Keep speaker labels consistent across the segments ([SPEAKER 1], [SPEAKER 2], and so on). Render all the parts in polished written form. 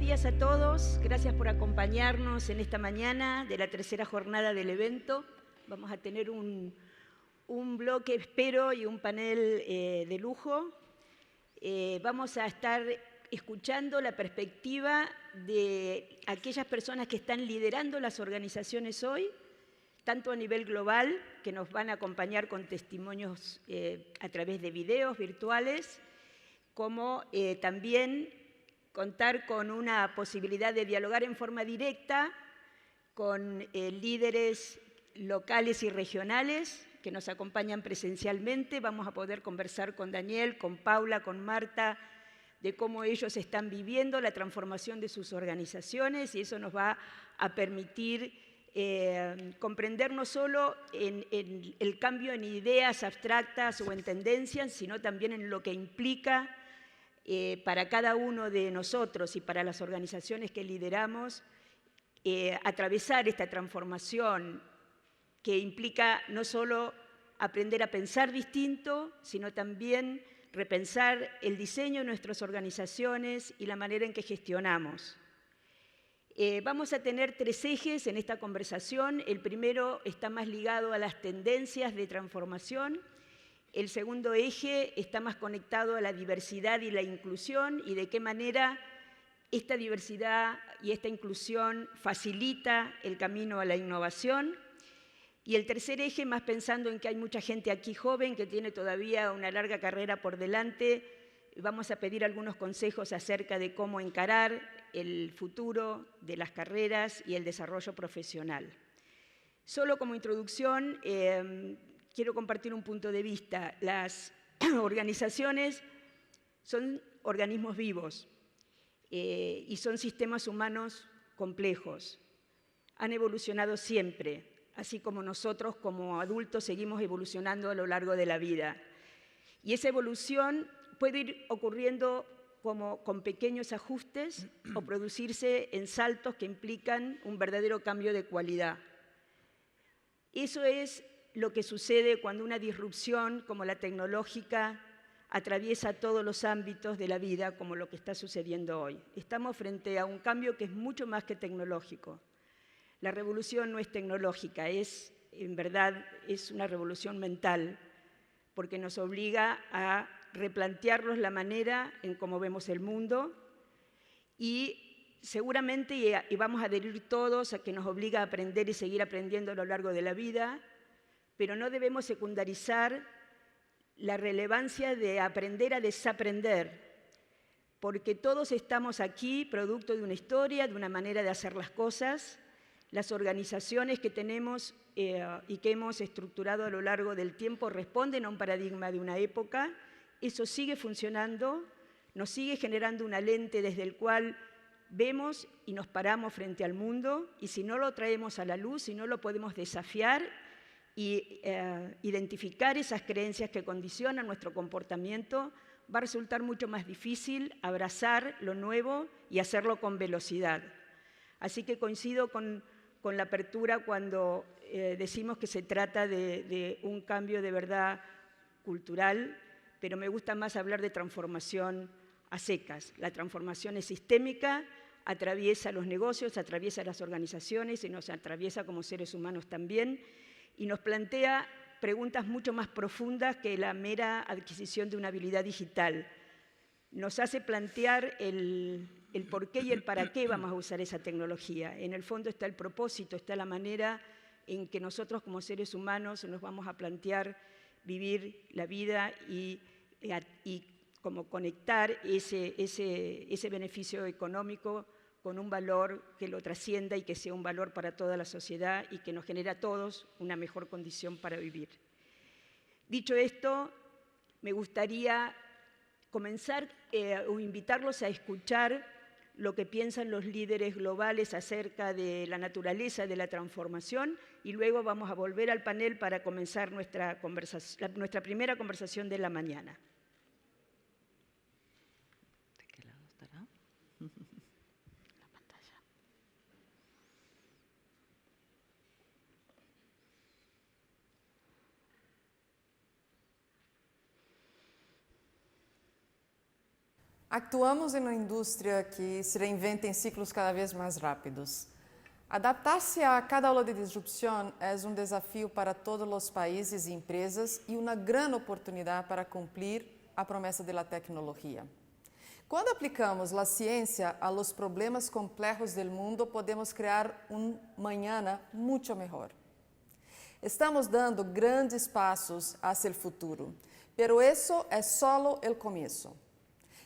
[SPEAKER 1] días a todos, gracias por acompañarnos en esta mañana de la tercera jornada del evento. Vamos a tener un bloque, espero, y un panel de lujo. Vamos a estar escuchando la perspectiva de aquellas personas que están liderando las organizaciones hoy, tanto a nivel global, que nos van a acompañar con testimonios a través de videos virtuales, como también contar con una posibilidad de dialogar en forma directa con líderes locales y regionales que nos acompañan presencialmente. Vamos a poder conversar con Daniel, con Paula, con Marta, de cómo ellos están viviendo la transformación de sus organizaciones, y eso nos va a permitir comprender no solo en el cambio en ideas abstractas o en tendencias, sino también en lo que implica para cada uno de nosotros y para las organizaciones que lideramos, atravesar esta transformación que implica no solo aprender a pensar distinto, sino también repensar el diseño de nuestras organizaciones y la manera en que gestionamos. Vamos a tener 3 ejes en esta conversación. El primero está más ligado a las tendencias de transformación. El segundo eje está más conectado a la diversidad y la inclusión, y de qué manera esta diversidad y esta inclusión facilita el camino a la innovación. Y el tercer eje, más pensando en que hay mucha gente aquí joven que tiene todavía una larga carrera por delante, vamos a pedir algunos consejos acerca de cómo encarar el futuro de las carreras y el desarrollo profesional. Solo como introducción, quiero compartir un punto de vista. Las organizaciones son organismos vivos y son sistemas humanos complejos. Han evolucionado siempre, así como nosotros como adultos seguimos evolucionando a lo largo de la vida. Y esa evolución puede ir ocurriendo como con pequeños ajustes o producirse en saltos que implican un verdadero cambio de cualidad. Eso es lo que sucede cuando una disrupción como la tecnológica atraviesa todos los ámbitos de la vida, como lo que está sucediendo hoy. Estamos frente a un cambio que es mucho más que tecnológico. La revolución no es tecnológica, en verdad es una revolución mental, porque nos obliga a replantearnos la manera en cómo vemos el mundo, y seguramente y vamos a adherir todos a que nos obliga a aprender y seguir aprendiendo a lo largo de la vida, pero no debemos secundarizar la relevancia de aprender a desaprender, porque todos estamos aquí producto de una historia, de una manera de hacer las cosas. Las organizaciones que tenemos y que hemos estructurado a lo largo del tiempo responden a un paradigma de una época. Eso sigue funcionando, nos sigue generando una lente desde el cual vemos y nos paramos frente al mundo, y si no lo traemos a la luz, si no lo podemos desafiar y identificar esas creencias que condicionan nuestro comportamiento, va a resultar mucho más difícil abrazar lo nuevo y hacerlo con velocidad. Así que coincido con la apertura cuando decimos que se trata de un cambio de verdad cultural, pero me gusta más hablar de transformación a secas. La transformación es sistémica, atraviesa los negocios, atraviesa las organizaciones y nos atraviesa como seres humanos también, y nos plantea preguntas mucho más profundas que la mera adquisición de una habilidad digital. Nos hace plantear el por qué y el para qué vamos a usar esa tecnología. En el fondo está el propósito, está la manera en que nosotros como seres humanos nos vamos a plantear vivir la vida y como conectar ese beneficio económico con un valor que lo trascienda y que sea un valor para toda la sociedad y que nos genere a todos una mejor condición para vivir. Dicho esto, me gustaría comenzar o invitarlos a escuchar lo que piensan los líderes globales acerca de la naturaleza de la transformación, y luego vamos a volver al panel para comenzar nuestra primera conversación de la mañana.
[SPEAKER 2] ¿De qué lado estará? La pantalla.
[SPEAKER 3] Actuamos em uma indústria que se reinventa em ciclos cada vez mais rápidos. Adaptar-se a cada ola de disrupção é um desafio para todos os países e empresas e uma grande oportunidade para cumprir a promessa da tecnologia. Quando aplicamos a ciência a los problemas complejos do mundo, podemos criar mañana muito melhor. Estamos dando grandes passos hacia o futuro, pero isso é solo o começo.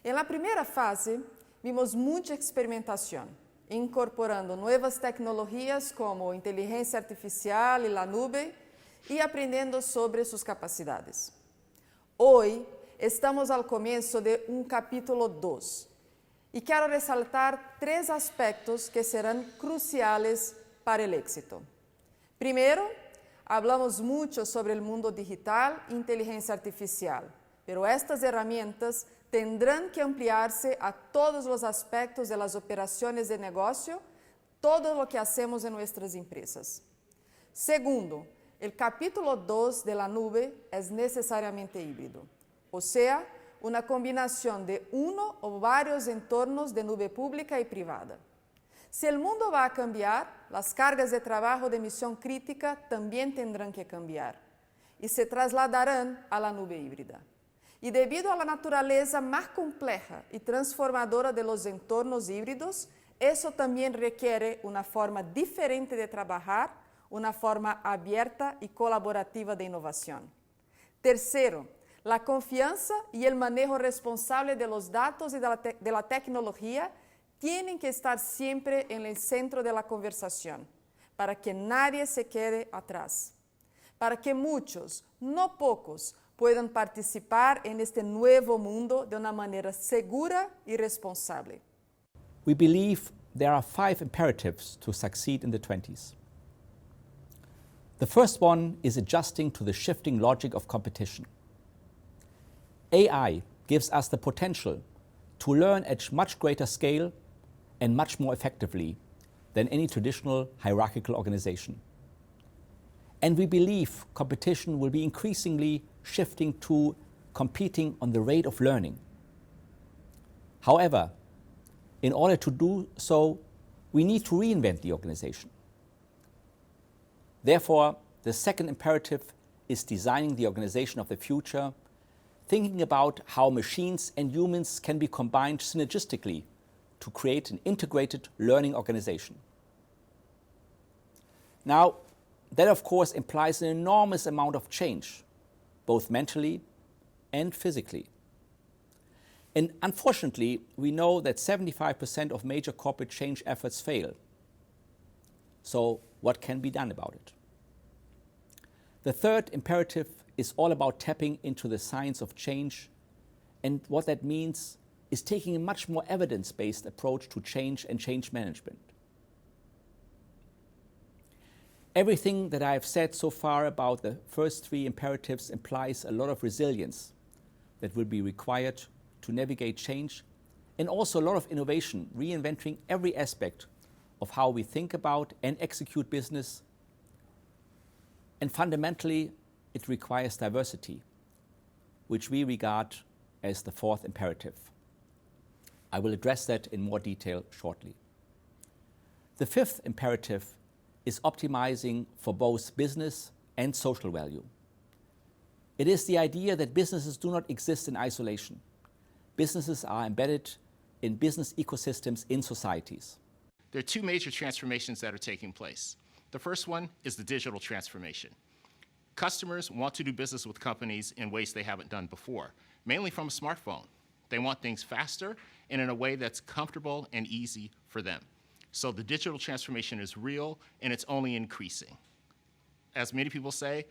[SPEAKER 3] Em la primeira fase, vimos muita experimentação, incorporando novas tecnologias como inteligência artificial e a nuvem e aprendendo sobre suas capacidades. Hoje, estamos ao começo de capítulo 2 e quero ressaltar 3 aspectos que serão cruciais para o êxito. Primeiro, hablamos muito sobre o mundo digital e inteligência artificial, pero estas herramientas tendrán que ampliar-se a todos os aspectos de las operações de negócio, todo lo que hacemos em nossas empresas. Segundo, o capítulo 2 de la nube é necessariamente híbrido, ou seja, uma combinação de ou vários entornos de nube pública e privada. Se o mundo vai cambiar, as cargas de trabalho de missão crítica também tendrán que cambiar e se trasladarão a la nube híbrida. E devido à natureza mais complexa e transformadora de los entornos híbridos, isso também requer uma forma diferente de trabalhar, uma forma aberta e colaborativa de inovação. Terceiro, a confiança e o manejo responsável de los dados e de la tecnologia têm que estar sempre no centro de la conversação, para que nadie se quede atrás, para que muitos, não poucos, puedan participar en este nuevo mundo de una manera segura y responsable.
[SPEAKER 4] We believe there are 5 imperatives to succeed in the 20s. The first one is adjusting to the shifting logic of competition. AI gives us the potential to learn at much greater scale and much more effectively than any traditional hierarchical organization. And we believe competition will be increasingly shifting to competing on the rate of learning. However, in order to do so, we need to reinvent the organization. Therefore, the second imperative is designing the organization of the future, thinking about how machines and humans can be combined synergistically to create an integrated learning organization. Now, that of course implies an enormous amount of change, both mentally and physically. And unfortunately, we know that 75% of major corporate change efforts fail. So what can be done about it? The third imperative is all about tapping into the science of change, and what that means is taking a much more evidence-based approach to change and change management. Everything that I've said so far about the first 3 imperatives implies a lot of resilience that will be required to navigate change, and also a lot of innovation, reinventing every aspect of how we think about and execute business. And fundamentally, it requires diversity, which we regard as the 4th imperative. I will address that in more detail shortly. The 5th imperative is optimizing for both business and social value. It is the idea that businesses do not exist in isolation. Businesses are embedded in business ecosystems in societies.
[SPEAKER 5] There are 2 major transformations that are taking place. The first one is the digital transformation. Customers want to do business with companies in ways they haven't done before, mainly from a smartphone. They want things faster and in a way that's comfortable and easy for them. So the digital transformation is real, and it's only increasing. As many people say,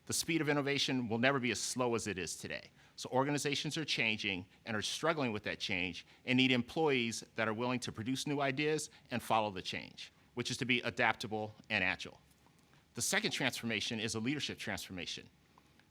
[SPEAKER 5] the speed of innovation will never be as slow as it is today. So organizations are changing and are struggling with that change and need employees that are willing to produce new ideas and follow the change, which is to be adaptable and agile. The second transformation is a leadership transformation.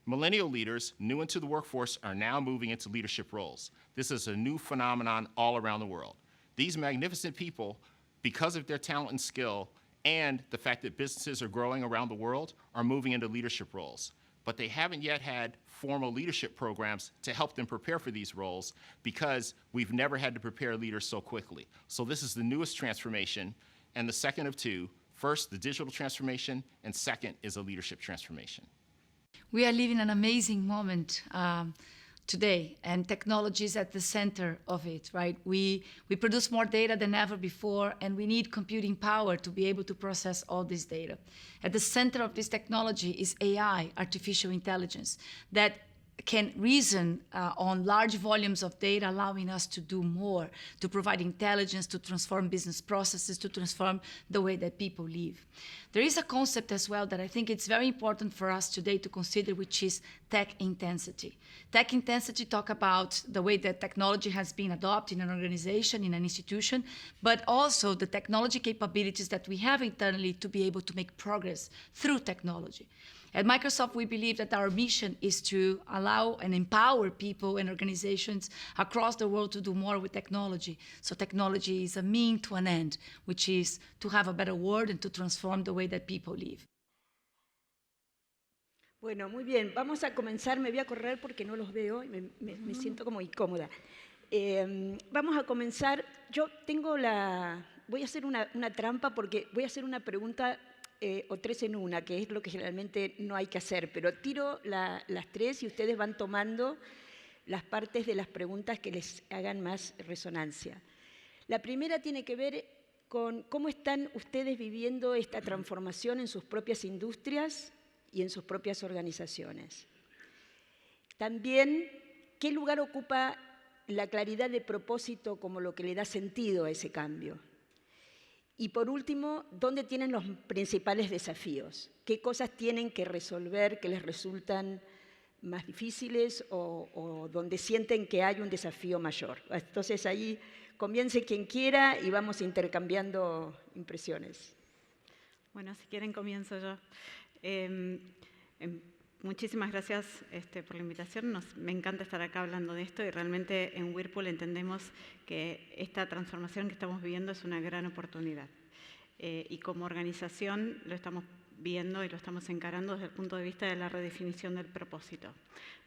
[SPEAKER 5] Millennial leaders new into the workforce are now moving into leadership roles. This is a new phenomenon all around the world. These magnificent people, because of their talent and skill and the fact that businesses are growing around the world, are moving into leadership roles. but they haven't yet had formal leadership programs to help them prepare for these roles because we've never had to prepare leaders so quickly. So this is the newest transformation, and the second of two. First, the digital transformation, and second is a leadership transformation.
[SPEAKER 6] We are living an amazing moment today, and technology is at the center of it, right? We produce more data than ever before, and we need computing power to be able to process all this data. At the center of this technology is AI, artificial intelligence, that can reason on large volumes of data, allowing us to do more, to provide intelligence, to transform business processes, to transform the way that people live. There is a concept as well that I think it's very important for us today to consider, which is tech intensity. Tech intensity talk about the way that technology has been adopted in an organization, in an institution, but also the technology capabilities that we have internally to be able to make progress through technology. At Microsoft, we believe that our mission is to allow and empower people and organizations across the world to do more with technology. So technology is a means to an end, which is to have a better world and to transform the way that people live.
[SPEAKER 1] Bueno, muy bien. Vamos a comenzar. Me voy a correr porque no los veo y me siento como incómoda. Vamos a comenzar. Yo tengo voy a hacer una trampa porque voy a hacer una pregunta o tres en una, que es lo que generalmente no hay que hacer, pero tiro las tres y ustedes van tomando las partes de las preguntas que les hagan más resonancia. La primera tiene que ver con cómo están ustedes viviendo esta transformación en sus propias industrias y en sus propias organizaciones. También, ¿qué lugar ocupa la claridad de propósito como lo que le da sentido a ese cambio? Y por último, ¿dónde tienen los principales desafíos? ¿Qué cosas tienen que resolver que les resultan más difíciles o donde sienten que hay un desafío mayor? Entonces ahí comience quien quiera y vamos intercambiando impresiones.
[SPEAKER 7] Bueno, si quieren comienzo yo. Muchísimas gracias por la invitación. Me encanta estar acá hablando de esto y realmente en Whirlpool entendemos que esta transformación que estamos viviendo es una gran oportunidad. Y como organización lo estamos viendo y lo estamos encarando desde el punto de vista de la redefinición del propósito.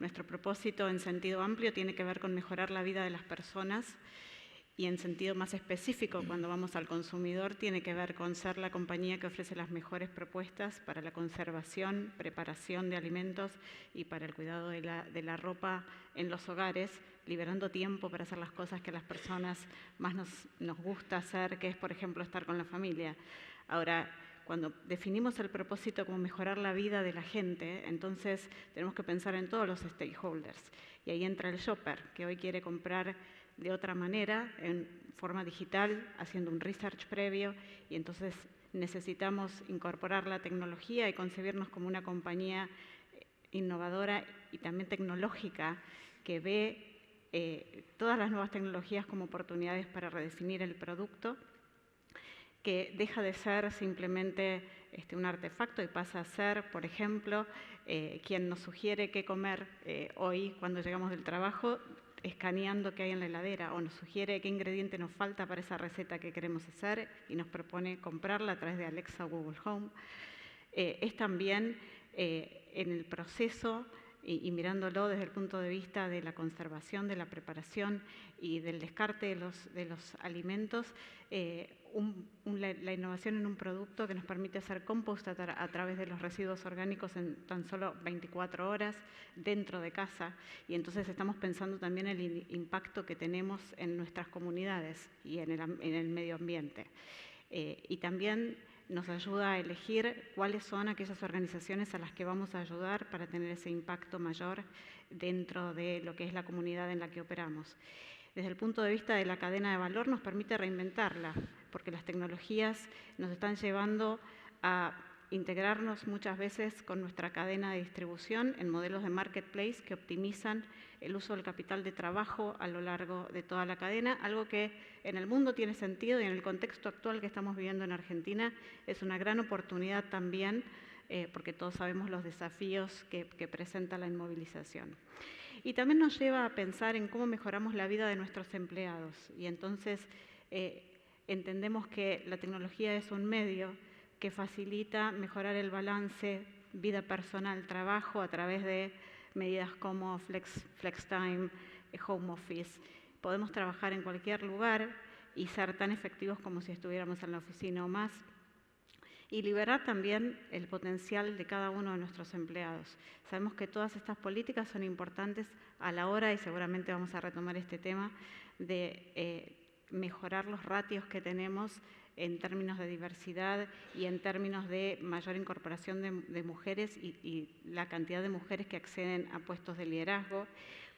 [SPEAKER 7] Nuestro propósito en sentido amplio tiene que ver con mejorar la vida de las personas y en sentido más específico, cuando vamos al consumidor, tiene que ver con ser la compañía que ofrece las mejores propuestas para la conservación, preparación de alimentos y para el cuidado de la ropa en los hogares, liberando tiempo para hacer las cosas que a las personas más nos gusta hacer, que es, por ejemplo, estar con la familia. Ahora, cuando definimos el propósito como mejorar la vida de la gente, entonces tenemos que pensar en todos los stakeholders. Y ahí entra el shopper, que hoy quiere comprar de otra manera, en forma digital, haciendo un research previo, y entonces necesitamos incorporar la tecnología y concebirnos como una compañía innovadora y también tecnológica que ve todas las nuevas tecnologías como oportunidades para redefinir el producto, que deja de ser simplemente un artefacto y pasa a ser, por ejemplo, quien nos sugiere qué comer hoy cuando llegamos del trabajo, escaneando qué hay en la heladera, o nos sugiere qué ingrediente nos falta para esa receta que queremos hacer y nos propone comprarla a través de Alexa o Google Home. Es también en el proceso y mirándolo desde el punto de vista de la conservación, de la preparación y del descarte de los alimentos, la innovación en un producto que nos permite hacer compost a través de los residuos orgánicos en tan solo 24 horas dentro de casa. Y entonces estamos pensando también en el impacto que tenemos en nuestras comunidades y en el medio ambiente. Y también nos ayuda a elegir cuáles son aquellas organizaciones a las que vamos a ayudar para tener ese impacto mayor dentro de lo que es la comunidad en la que operamos. Desde el punto de vista de la cadena de valor nos permite reinventarla, porque las tecnologías nos están llevando a integrarnos muchas veces con nuestra cadena de distribución en modelos de marketplace que optimizan el uso del capital de trabajo a lo largo de toda la cadena, algo que en el mundo tiene sentido y en el contexto actual que estamos viviendo en Argentina es una gran oportunidad también, porque todos sabemos los desafíos que presenta la inmovilización. Y también nos lleva a pensar en cómo mejoramos la vida de nuestros empleados. Y entonces entendemos que la tecnología es un medio que facilita mejorar el balance vida personal, trabajo, a través de medidas como flex time, home office. Podemos trabajar en cualquier lugar y ser tan efectivos como si estuviéramos en la oficina o más. Y liberar también el potencial de cada uno de nuestros empleados. Sabemos que todas estas políticas son importantes a la hora, y seguramente vamos a retomar este tema, de mejorar los ratios que tenemos en términos de diversidad y en términos de mayor incorporación de mujeres y la cantidad de mujeres que acceden a puestos de liderazgo,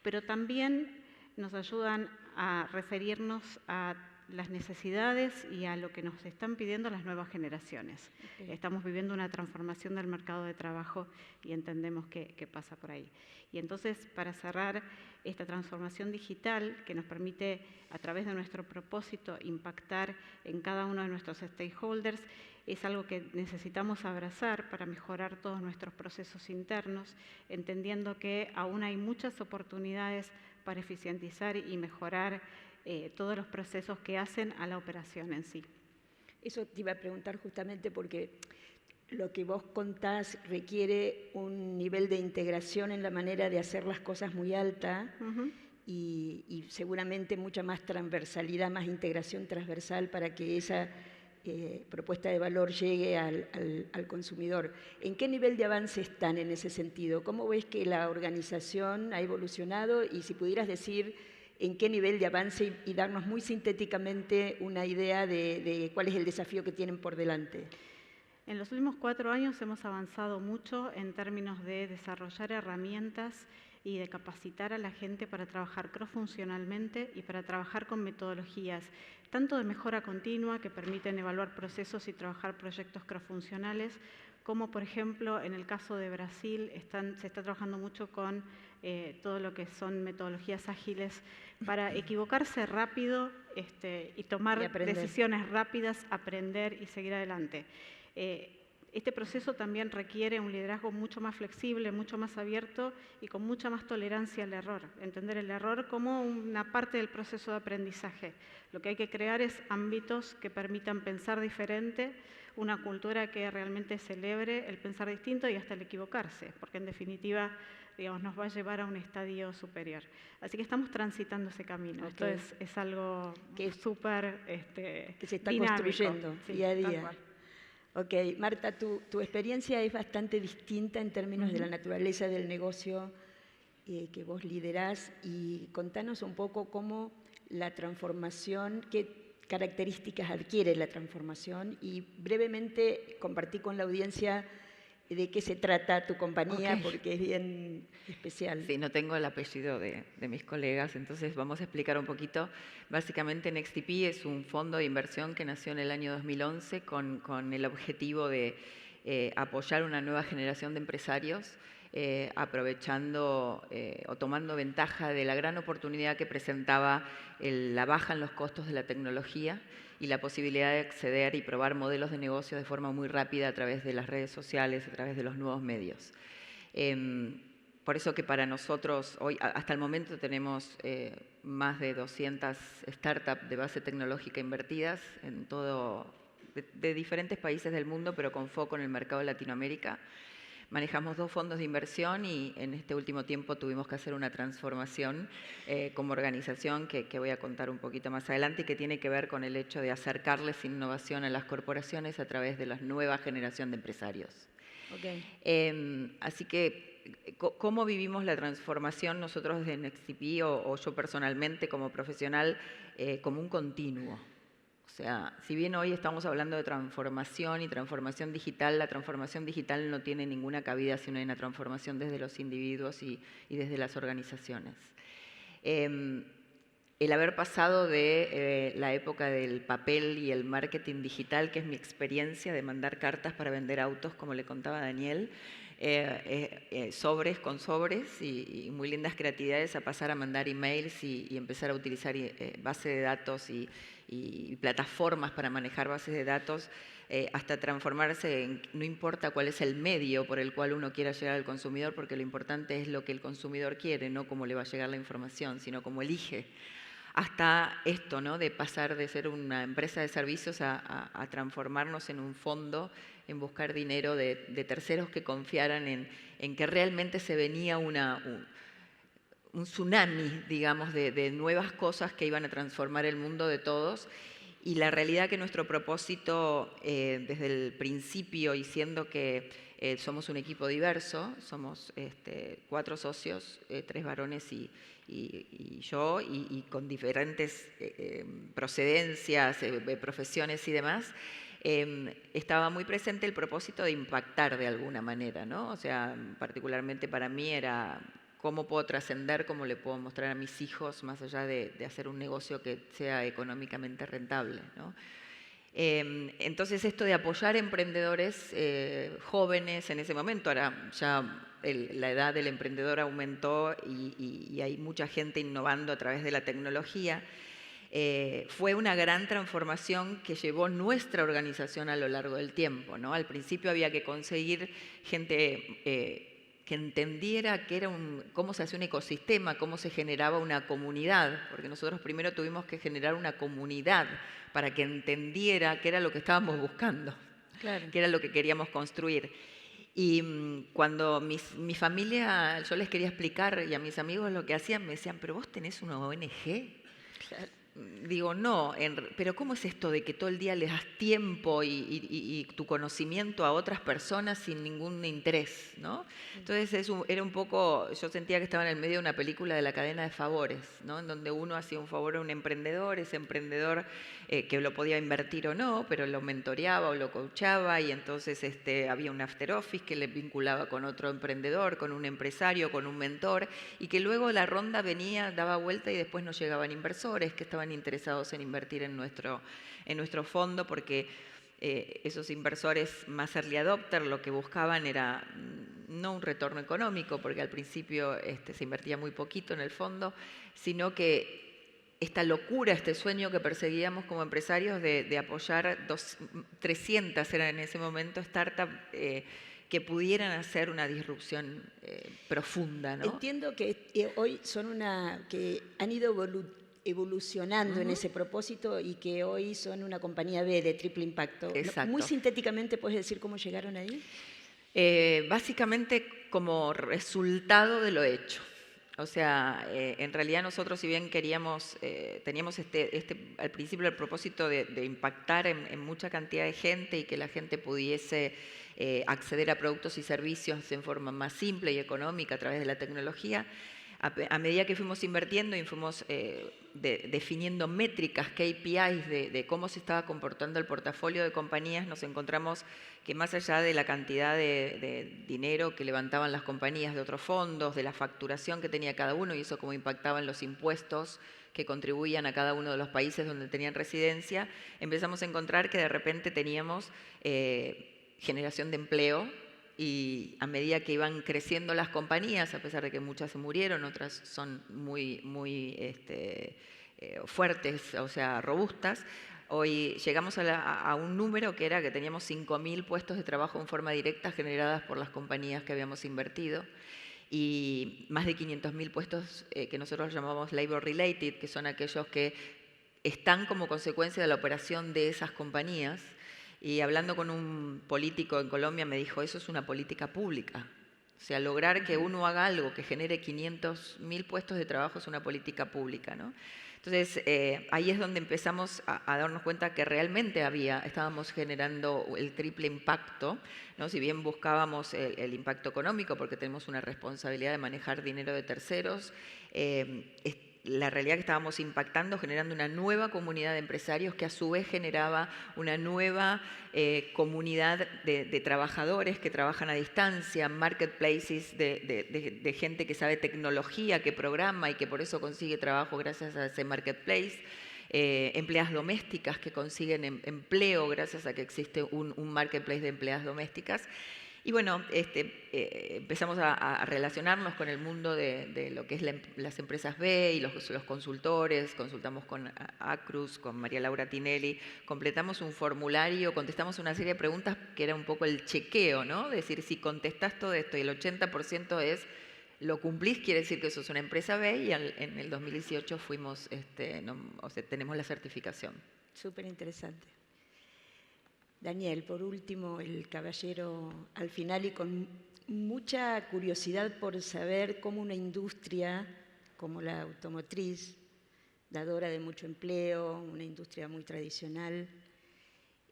[SPEAKER 7] pero también nos ayudan a referirnos a las necesidades y a lo que nos están pidiendo las nuevas generaciones. Okay. Estamos viviendo una transformación del mercado de trabajo y entendemos que pasa por ahí. Y entonces, para cerrar, esta transformación digital que nos permite, a través de nuestro propósito, impactar en cada uno de nuestros stakeholders, es algo que necesitamos abrazar para mejorar todos nuestros procesos internos, entendiendo que aún hay muchas oportunidades para eficientizar y mejorar todos los procesos que hacen a la operación en sí.
[SPEAKER 1] Eso te iba a preguntar justamente porque lo que vos contás requiere un nivel de integración en la manera de hacer las cosas muy alta y seguramente mucha más transversalidad, más integración transversal para que esa propuesta de valor llegue al consumidor. ¿En qué nivel de avance están en ese sentido? ¿Cómo ves que la organización ha evolucionado? Y si pudieras decir en qué nivel de avance y darnos muy sintéticamente una idea de cuál es el desafío que tienen por delante.
[SPEAKER 7] En los últimos 4 años hemos avanzado mucho en términos de desarrollar herramientas y de capacitar a la gente para trabajar cross-funcionalmente y para trabajar con metodologías, tanto de mejora continua que permiten evaluar procesos y trabajar proyectos cross-funcionales, como por ejemplo en el caso de Brasil se está trabajando mucho con todo lo que son metodologías ágiles para equivocarse rápido y tomar decisiones rápidas, aprender y seguir adelante. Este proceso también requiere un liderazgo mucho más flexible, mucho más abierto y con mucha más tolerancia al error. Entender el error como una parte del proceso de aprendizaje. Lo que hay que crear es ámbitos que permitan pensar diferente, una cultura que realmente celebre el pensar distinto y hasta el equivocarse, porque en definitiva, digamos, nos va a llevar a un estadio superior. Así que estamos transitando ese camino. Okay. Esto es algo que es súper
[SPEAKER 1] que se está
[SPEAKER 7] dinámico.
[SPEAKER 1] Construyendo día a día. Ok, Marta, tu experiencia es bastante distinta en términos de la naturaleza del negocio que vos liderás, y contanos un poco cómo la transformación, qué características adquiere la transformación, y brevemente compartí con la audiencia de qué se trata tu compañía, okay, porque es bien especial.
[SPEAKER 2] Sí, no tengo el apellido de mis colegas, entonces vamos a explicar un poquito. Básicamente NextDP es un fondo de inversión que nació en el año 2011 con el objetivo de apoyar una nueva generación de empresarios, aprovechando o tomando ventaja de la gran oportunidad que presentaba la baja en los costos de la tecnología y la posibilidad de acceder y probar modelos de negocio de forma muy rápida a través de las redes sociales, a través de los nuevos medios. Por eso que para nosotros, hoy hasta el momento tenemos más de 200 startups de base tecnológica invertidas en todo, de diferentes países del mundo, pero con foco en el mercado de Latinoamérica. Manejamos 2 fondos de inversión y en este último tiempo tuvimos que hacer una transformación como organización que voy a contar un poquito más adelante y que tiene que ver con el hecho de acercarles innovación a las corporaciones a través de la nueva generación de empresarios. Okay. Así que, ¿cómo vivimos la transformación nosotros desde NextDP o yo personalmente como profesional como un continuo? O sea, si bien hoy estamos hablando de transformación y transformación digital, la transformación digital no tiene ninguna cabida si no hay una transformación desde los individuos y desde las organizaciones. El haber pasado de la época del papel y el marketing digital, que es mi experiencia de mandar cartas para vender autos, como le contaba Daniel, sobres con sobres y muy lindas creatividades, a pasar a mandar emails y empezar a utilizar bases de datos y plataformas para manejar bases de datos, hasta transformarse en, no importa cuál es el medio por el cual uno quiera llegar al consumidor, porque lo importante es lo que el consumidor quiere, no cómo le va a llegar la información, sino cómo elige hasta esto, ¿no? De pasar de ser una empresa de servicios a transformarnos en un fondo, en buscar dinero de terceros que confiaran en que realmente se venía un tsunami, digamos, de nuevas cosas que iban a transformar el mundo de todos. Y la realidad que nuestro propósito desde el principio, y siendo que somos un equipo diverso, somos 4 socios, 3 varones y yo, y con diferentes procedencias, profesiones y demás, estaba muy presente el propósito de impactar de alguna manera, ¿no? O sea, particularmente para mí era cómo puedo trascender, cómo le puedo mostrar a mis hijos, más allá de hacer un negocio que sea económicamente rentable, ¿no? Entonces esto de apoyar emprendedores jóvenes en ese momento, ahora ya la edad del emprendedor aumentó y hay mucha gente innovando a través de la tecnología, fue una gran transformación que llevó nuestra organización a lo largo del tiempo, ¿no? Al principio había que conseguir gente que entendiera que era cómo se hacía un ecosistema, cómo se generaba una comunidad, porque nosotros primero tuvimos que generar una comunidad para que entendiera qué era lo que estábamos buscando,
[SPEAKER 1] Claro.
[SPEAKER 2] qué era lo que queríamos construir. Y cuando mi familia, yo les quería explicar, y a mis amigos lo que hacían, me decían, ¿pero vos tenés una ONG?
[SPEAKER 1] Claro.
[SPEAKER 2] Digo, no, pero ¿cómo es esto de que todo el día les das tiempo y tu conocimiento a otras personas sin ningún interés, ¿no? Entonces era un poco, yo sentía que estaba en el medio de una película de la cadena de favores, ¿no? En donde uno hacía un favor a un emprendedor, ese emprendedor que lo podía invertir o no, pero lo mentoreaba o lo coachaba, y entonces había un after office que le vinculaba con otro emprendedor, con un empresario, con un mentor, y que luego la ronda venía, daba vuelta y después nos llegaban inversores que estaban interesados en invertir en nuestro fondo, porque esos inversores más early adopter lo que buscaban era no un retorno económico, porque al principio se invertía muy poquito en el fondo, sino que esta locura, este sueño que perseguíamos como empresarios de apoyar 300 eran en ese momento startups que pudieran hacer una disrupción profunda, ¿no?
[SPEAKER 1] Entiendo que hoy que han ido evolucionando en ese propósito y que hoy son una compañía B de triple impacto.
[SPEAKER 2] Exacto.
[SPEAKER 1] Muy sintéticamente, ¿puedes decir cómo llegaron ahí?
[SPEAKER 2] Básicamente como resultado de lo hecho. O sea, en realidad nosotros, si bien teníamos al principio el propósito de impactar en mucha cantidad de gente y que la gente pudiese acceder a productos y servicios en forma más simple y económica a través de la tecnología, a medida que fuimos invirtiendo y fuimos definiendo métricas, KPIs de cómo se estaba comportando el portafolio de compañías, nos encontramos que más allá de la cantidad de dinero que levantaban las compañías de otros fondos, de la facturación que tenía cada uno y eso cómo impactaba en los impuestos que contribuían a cada uno de los países donde tenían residencia, empezamos a encontrar que de repente teníamos generación de empleo. Y a medida que iban creciendo las compañías, a pesar de que muchas se murieron, otras son muy fuertes, o sea, robustas, hoy llegamos a un número que era que teníamos 5.000 puestos de trabajo en forma directa generadas por las compañías que habíamos invertido y más de 500.000 puestos que nosotros llamamos labor related, que son aquellos que están como consecuencia de la operación de esas compañías. Y hablando con un político en Colombia me dijo, eso es una política pública. O sea, lograr que uno haga algo que genere 500.000 puestos de trabajo es una política pública, ¿no? Entonces, ahí es donde empezamos a darnos cuenta que realmente estábamos generando el triple impacto, ¿no? Si bien buscábamos el impacto económico, porque tenemos una responsabilidad de manejar dinero de terceros, la realidad que estábamos impactando, generando una nueva comunidad de empresarios que a su vez generaba una nueva comunidad de trabajadores que trabajan a distancia, marketplaces de gente que sabe tecnología, que programa y que por eso consigue trabajo gracias a ese marketplace, empleadas domésticas que consiguen empleo gracias a que existe un marketplace de empleadas domésticas. Y bueno, empezamos a relacionarnos con el mundo de lo que es las empresas B y los consultores, consultamos con Acruz, con María Laura Tinelli, completamos un formulario, contestamos una serie de preguntas que era un poco el chequeo, ¿no? Es decir, si contestás todo esto y el 80% es lo cumplís, quiere decir que sos una empresa B y en el 2018 fuimos, tenemos la certificación.
[SPEAKER 1] Súper interesante. Daniel, por último, el caballero al final, y con mucha curiosidad por saber cómo una industria como la automotriz, dadora de mucho empleo, una industria muy tradicional,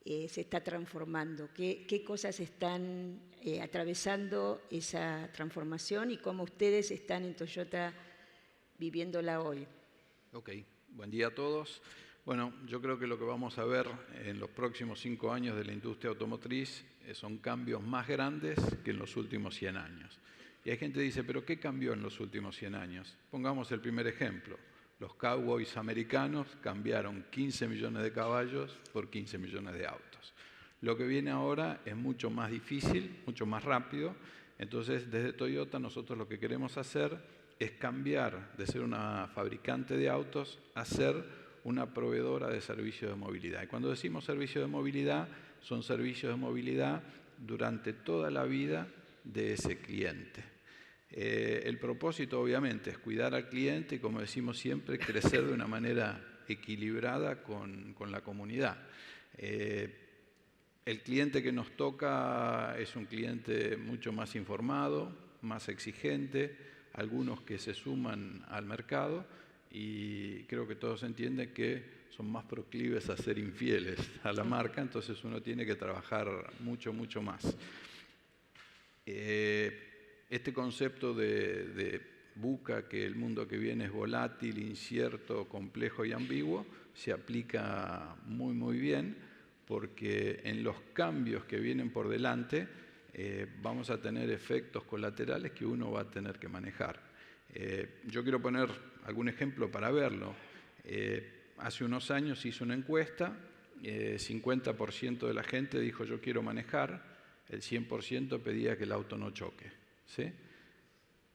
[SPEAKER 1] se está transformando. ¿Qué cosas están atravesando esa transformación y cómo ustedes están en Toyota viviéndola hoy?
[SPEAKER 8] Ok, buen día a todos. Bueno, yo creo que lo que vamos a ver en los próximos 5 años de la industria automotriz son cambios más grandes que en los últimos 100 años. Y hay gente que dice, ¿pero qué cambió en los últimos 100 años? Pongamos el primer ejemplo. Los cowboys americanos cambiaron 15 millones de caballos por 15 millones de autos. Lo que viene ahora es mucho más difícil, mucho más rápido. Entonces, desde Toyota nosotros lo que queremos hacer es cambiar de ser una fabricante de autos a ser una proveedora de servicios de movilidad. Y cuando decimos servicios de movilidad, son servicios de movilidad durante toda la vida de ese cliente. El propósito, obviamente, es cuidar al cliente y, como decimos siempre, crecer de una manera equilibrada con la comunidad. El cliente que nos toca es un cliente mucho más informado, más exigente, algunos que se suman al mercado, y creo que todos entienden que son más proclives a ser infieles a la marca, entonces uno tiene que trabajar mucho, mucho más. Este concepto de VUCA, que el mundo que viene es volátil, incierto, complejo y ambiguo, se aplica muy, muy bien, porque en los cambios que vienen por delante vamos a tener efectos colaterales que uno va a tener que manejar. Yo quiero poner algún ejemplo para verlo. Hace unos años hice una encuesta, 50% de la gente dijo yo quiero manejar, el 100% pedía que el auto no choque, ¿sí?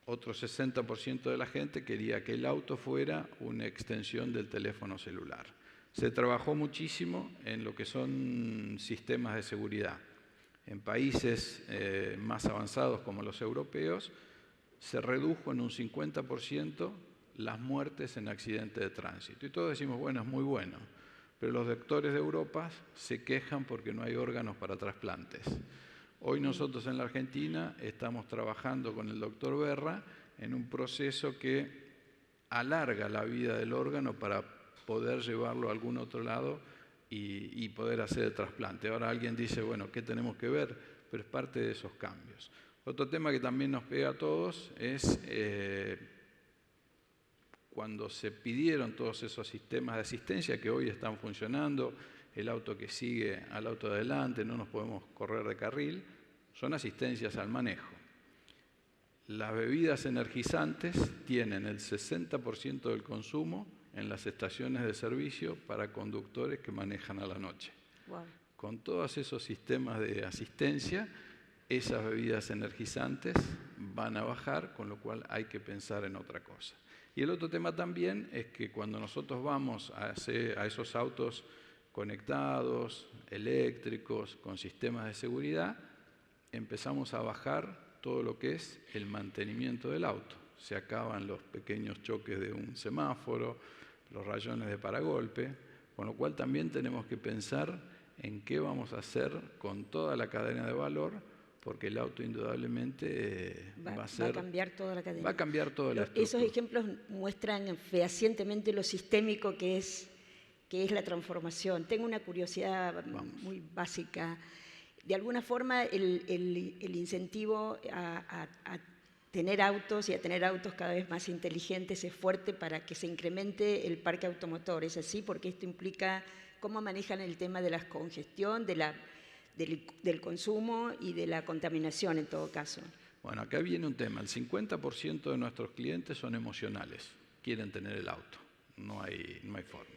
[SPEAKER 8] Otro 60% de la gente quería que el auto fuera una extensión del teléfono celular. Se trabajó muchísimo en lo que son sistemas de seguridad. En países más avanzados como los europeos, se redujo en un 50% las muertes en accidentes de tránsito. Y todos decimos, bueno, es muy bueno, pero los doctores de Europa se quejan porque no hay órganos para trasplantes. Hoy nosotros en la Argentina estamos trabajando con el doctor Berra en un proceso que alarga la vida del órgano para poder llevarlo a algún otro lado y poder hacer el trasplante. Ahora alguien dice, bueno, ¿qué tenemos que ver? Pero es parte de esos cambios. Otro tema que también nos pega a todos es cuando se pidieron todos esos sistemas de asistencia que hoy están funcionando, el auto que sigue al auto de adelante, no nos podemos correr de carril, son asistencias al manejo. Las bebidas energizantes tienen el 60% del consumo en las estaciones de servicio para conductores que manejan a la noche.
[SPEAKER 1] Wow.
[SPEAKER 8] Con todos esos sistemas de asistencia, esas bebidas energizantes van a bajar, con lo cual hay que pensar en otra cosa. Y el otro tema también es que cuando nosotros vamos a esos autos conectados, eléctricos, con sistemas de seguridad, empezamos a bajar todo lo que es el mantenimiento del auto. Se acaban los pequeños choques de un semáforo, los rayones de paragolpe, con lo cual también tenemos que pensar en qué vamos a hacer con toda la cadena de valor, porque el auto indudablemente va a
[SPEAKER 1] cambiar toda la cadena.
[SPEAKER 8] Va a cambiar toda la estructura.
[SPEAKER 1] Esos ejemplos muestran fehacientemente lo sistémico que es la transformación. Tengo una curiosidad muy básica. De alguna forma, el incentivo a tener autos y a tener autos cada vez más inteligentes es fuerte para que se incremente el parque automotor. ¿Es así? Porque esto implica cómo manejan el tema de la congestión, del consumo y de la contaminación en todo caso.
[SPEAKER 8] Bueno, acá viene un tema. El 50% de nuestros clientes son emocionales. Quieren tener el auto. No hay forma.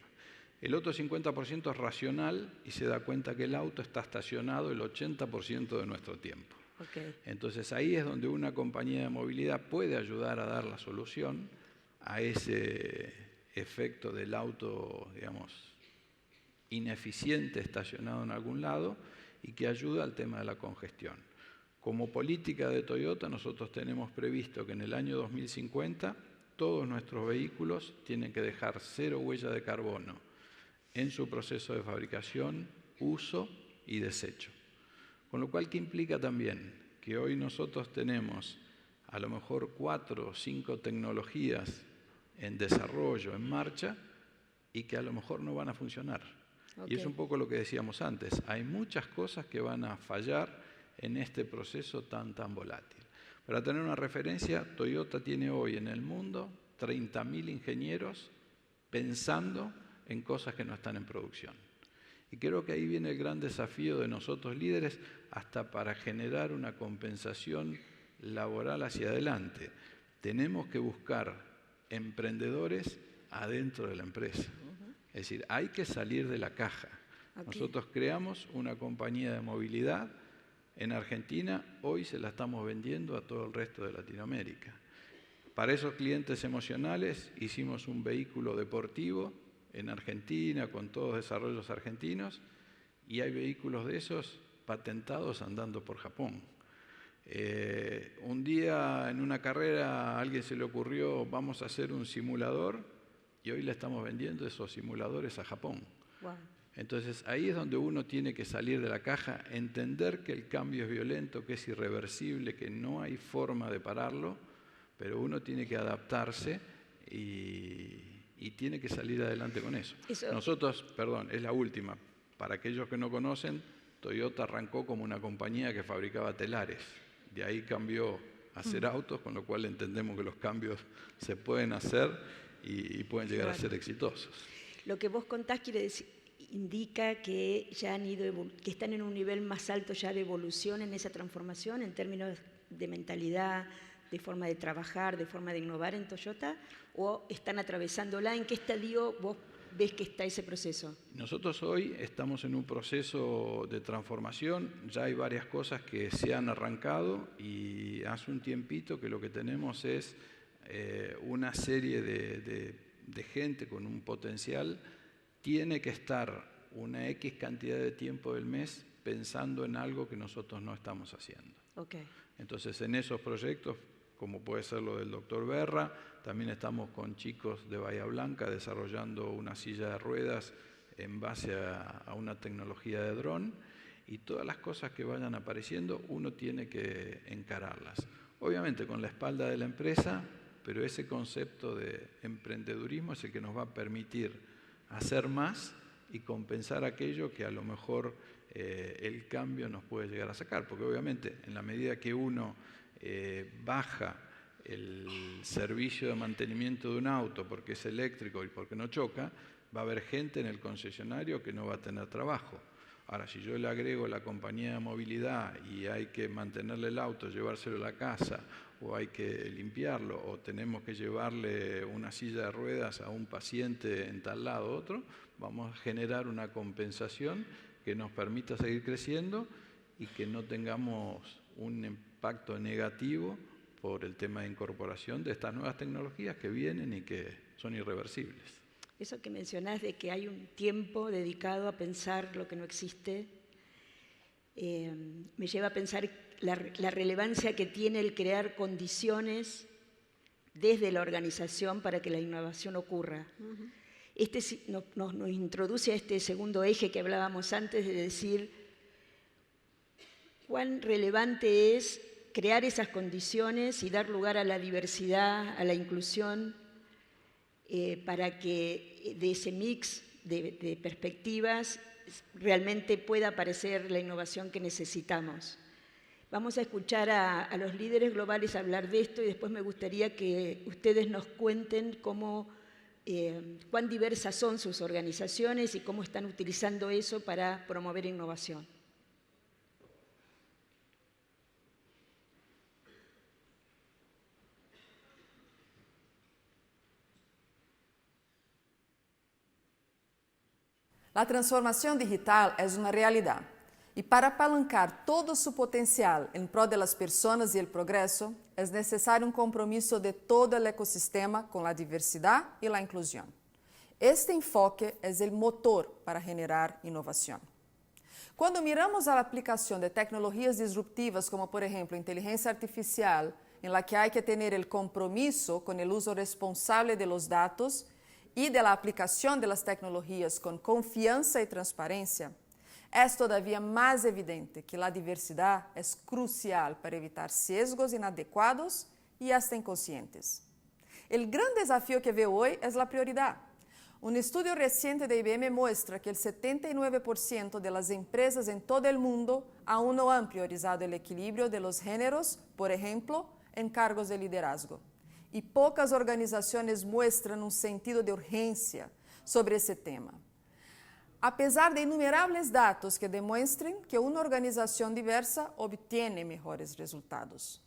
[SPEAKER 8] El otro 50% es racional y se da cuenta que el auto está estacionado el 80% de nuestro tiempo.
[SPEAKER 1] Okay.
[SPEAKER 8] Entonces ahí es donde una compañía de movilidad puede ayudar a dar la solución a ese efecto del auto, digamos, ineficiente estacionado en algún lado y que ayuda al tema de la congestión. Como política de Toyota, nosotros tenemos previsto que en el año 2050 todos nuestros vehículos tienen que dejar 0 huella de carbono en su proceso de fabricación, uso y desecho. Con lo cual, ¿qué implica también? Que hoy nosotros tenemos a lo mejor 4 o 5 tecnologías en desarrollo, en marcha, y que a lo mejor no van a funcionar. Okay. Y es un poco lo que decíamos antes, hay muchas cosas que van a fallar en este proceso tan volátil. Para tener una referencia, Toyota tiene hoy en el mundo 30.000 ingenieros pensando en cosas que no están en producción. Y creo que ahí viene el gran desafío de nosotros líderes, hasta para generar una compensación laboral hacia adelante. Tenemos que buscar emprendedores adentro de la empresa. Es decir, hay que salir de la caja. Okay. Nosotros creamos una compañía de movilidad en Argentina, hoy se la estamos vendiendo a todo el resto de Latinoamérica. Para esos clientes emocionales hicimos un vehículo deportivo en Argentina, con todos desarrollos argentinos, y hay vehículos de esos patentados andando por Japón. Un día en una carrera a alguien se le ocurrió, vamos a hacer un simulador, y hoy le estamos vendiendo esos simuladores a Japón. Wow. Entonces ahí es donde uno tiene que salir de la caja, entender que el cambio es violento, que es irreversible, que no hay forma de pararlo, pero uno tiene que adaptarse y tiene que salir adelante con eso. Nosotros, perdón, es la última, para aquellos que no conocen, Toyota arrancó como una compañía que fabricaba telares, de ahí cambió a hacer autos, con lo cual entendemos que los cambios se pueden hacer y pueden llegar a ser exitosos.
[SPEAKER 1] Lo que vos contás quiere decir, indica que ya han ido, que están en un nivel más alto ya de evolución en esa transformación en términos de mentalidad, de forma de trabajar, de forma de innovar en Toyota, o están atravesándola. ¿En qué estadio vos ves que está ese proceso?
[SPEAKER 8] Nosotros hoy estamos en un proceso de transformación, ya hay varias cosas que se han arrancado y hace un tiempito que lo que tenemos es una serie de gente con un potencial. Tiene que estar una X cantidad de tiempo del mes pensando en algo que nosotros no estamos haciendo. Okay. Entonces, en esos proyectos, como puede ser lo del doctor Berra, también estamos con chicos de Bahía Blanca desarrollando una silla de ruedas en base a una tecnología de dron, y todas las cosas que vayan apareciendo uno tiene que encararlas. Obviamente con la espalda de la empresa, pero ese concepto de emprendedurismo es el que nos va a permitir hacer más y compensar aquello que a lo mejor el cambio nos puede llegar a sacar, porque obviamente en la medida que uno baja el servicio de mantenimiento de un auto porque es eléctrico y porque no choca, va a haber gente en el concesionario que no va a tener trabajo. Ahora, si yo le agrego la compañía de movilidad y hay que mantenerle el auto, llevárselo a la casa, o hay que limpiarlo, o tenemos que llevarle una silla de ruedas a un paciente en tal lado otro, vamos a generar una compensación que nos permita seguir creciendo y que no tengamos un impacto negativo por el tema de incorporación de estas nuevas tecnologías que vienen y que son irreversibles.
[SPEAKER 1] Eso que mencionás de que hay un tiempo dedicado a pensar lo que no existe, me lleva a pensar la relevancia que tiene el crear condiciones desde la organización para que la innovación ocurra. Nos introduce a este segundo eje que hablábamos antes, de decir cuán relevante es crear esas condiciones y dar lugar a la diversidad, a la inclusión, para que de ese mix de perspectivas realmente pueda aparecer la innovación que necesitamos. Vamos a escuchar a los líderes globales hablar de esto y después me gustaría que ustedes nos cuenten cuán diversas son sus organizaciones y cómo están utilizando eso para promover innovación.
[SPEAKER 3] A transformação digital é uma realidade e para apalancar todo su potencial em prol das pessoas e o progresso, é necessário um compromisso de todo o ecossistema com a diversidade e a inclusão. Este enfoque é o motor para generar inovação. Quando miramos a aplicação de tecnologias disruptivas, como por exemplo inteligência artificial, em la que hay que tener el compromiso con el uso responsable de los datos y de la aplicación de las tecnologías con confianza y transparencia, es todavía más evidente que la diversidad es crucial para evitar sesgos inadecuados y hasta inconscientes. El gran desafío que veo hoy es la prioridad. Un estudio reciente de IBM muestra que el 79% de las empresas en todo el mundo aún no han priorizado el equilibrio de los géneros, por ejemplo, en cargos de liderazgo. Y pocas organizaciones muestran un sentido de urgencia sobre ese tema. A pesar de innumerables datos que demuestren que una organización diversa obtiene mejores resultados.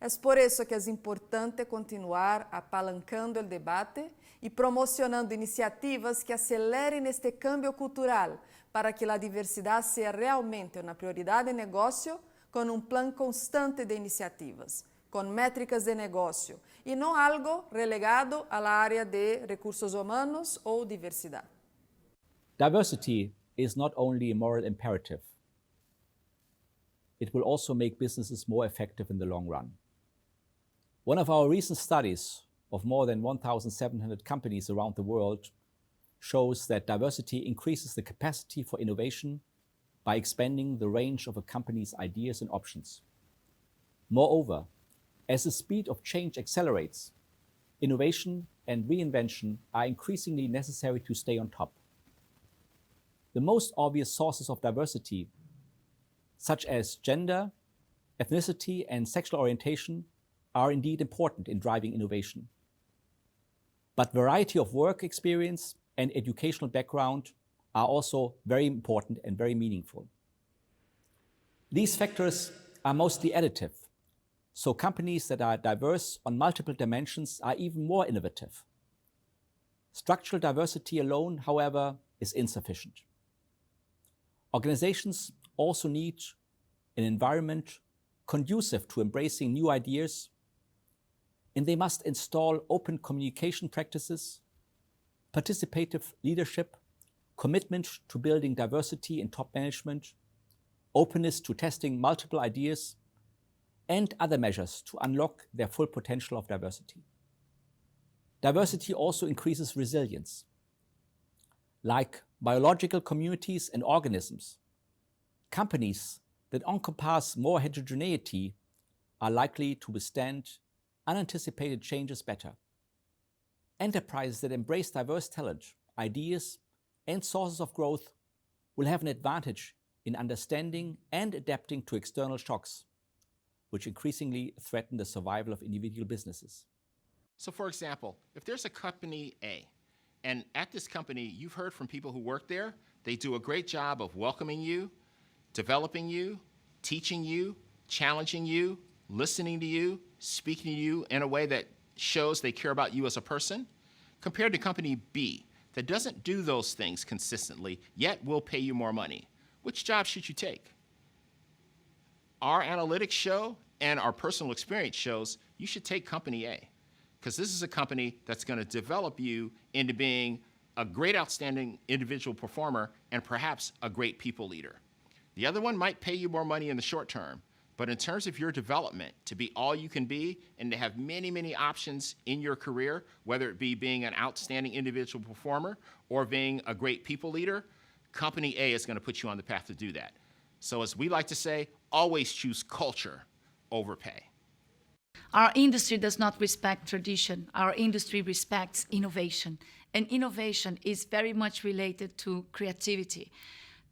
[SPEAKER 3] Es por eso que es importante continuar apalancando el debate y promocionando iniciativas que aceleren este cambio cultural para que la diversidad sea realmente una prioridad de negocio con un plan constante de iniciativas, con métricas de negocio y no algo relegado a la área de recursos humanos o diversidad.
[SPEAKER 4] Diversity is not only a moral imperative, it will also make businesses more effective in the long run. One of our recent studies of more than 1,700 companies around the world shows that diversity increases the capacity for innovation by expanding the range of a company's ideas and options. Moreover, as the speed of change accelerates, innovation and reinvention are increasingly necessary to stay on top. The most obvious sources of diversity, such as gender, ethnicity, and sexual orientation, are indeed important in driving innovation. But variety of work experience and educational background are also very important and very meaningful. These factors are mostly additive, so companies that are diverse on multiple dimensions are even more innovative. Structural diversity alone, however, is insufficient. Organizations also need an environment conducive to embracing new ideas, and they must install open communication practices, participative leadership, commitment to building diversity in top management, openness to testing multiple ideas, and other measures to unlock their full potential of diversity. Diversity also increases resilience. Like biological communities and organisms, companies that encompass more heterogeneity are likely to withstand unanticipated changes better. Enterprises that embrace diverse talent, ideas, and sources of growth will have an advantage in understanding and adapting to external shocks, which increasingly threaten the survival of individual businesses.
[SPEAKER 5] So for example, if there's a company A, and at this company, you've heard from people who work there, they do a great job of welcoming you, developing you, teaching you, challenging you, listening to you, speaking to you in a way that shows they care about you as a person, compared to company B that doesn't do those things consistently, yet will pay you more money. Which job should you take? Our analytics show and our personal experience shows you should take company A, because this is a company that's going to develop you into being a great, outstanding individual performer and perhaps a great people leader. The other one might pay you more money in the short term, but in terms of your development, to be all you can be and to have many, many options in your career, whether it be being an outstanding individual performer or being a great people leader, company A is going to put you on the path to do that. So as we like to say, always choose culture over pay.
[SPEAKER 6] Our industry does not respect tradition. Our industry respects innovation. And innovation is very much related to creativity.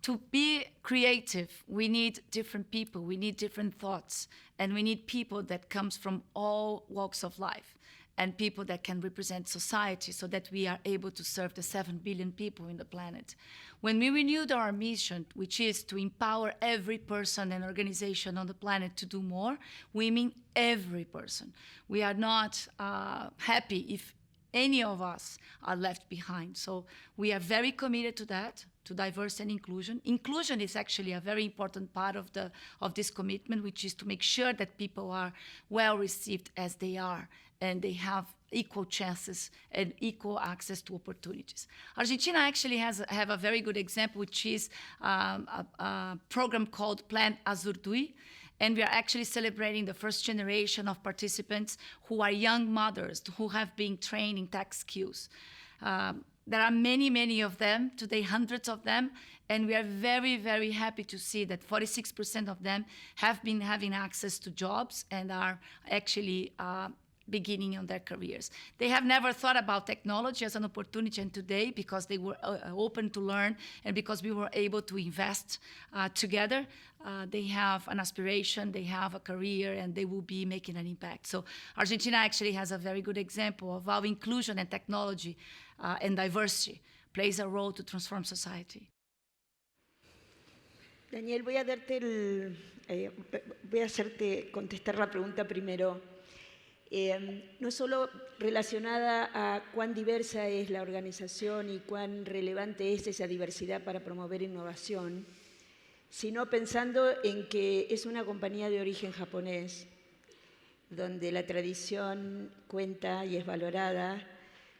[SPEAKER 6] To be creative, we need different people, we need different thoughts, and we need people that comes from all walks of life, and people that can represent society so that we are able to serve the 7 billion people in the planet. When we renewed our mission, which is to empower every person and organization on the planet to do more, we mean every person. We are not happy if any of us are left behind. So we are very committed to that, to diversity and inclusion. Inclusion is actually a very important part of this commitment, which is to make sure that people are well received as they are and they have equal chances and equal access to opportunities. Argentina actually have a very good example, which is a program called Plan Azurduy, and we are actually celebrating the first generation of participants who are young mothers who have been trained in tech skills. There are many, many of them, today hundreds of them, and we are very, very happy to see that 46% of them have been having access to jobs and are actually beginning on their careers. They have never thought about technology as an opportunity, and today, because they were open to learn and because we were able to invest together, they have an aspiration, they have a career, and they will be making an impact. So Argentina actually has a very good example of how inclusion and technology and diversity plays a role to transform society.
[SPEAKER 1] Daniel, voy a hacerte contestar la pregunta primero. No solo relacionada a cuán diversa es la organización y cuán relevante es esa diversidad para promover innovación, sino pensando en que es una compañía de origen japonés, donde la tradición cuenta y es valorada.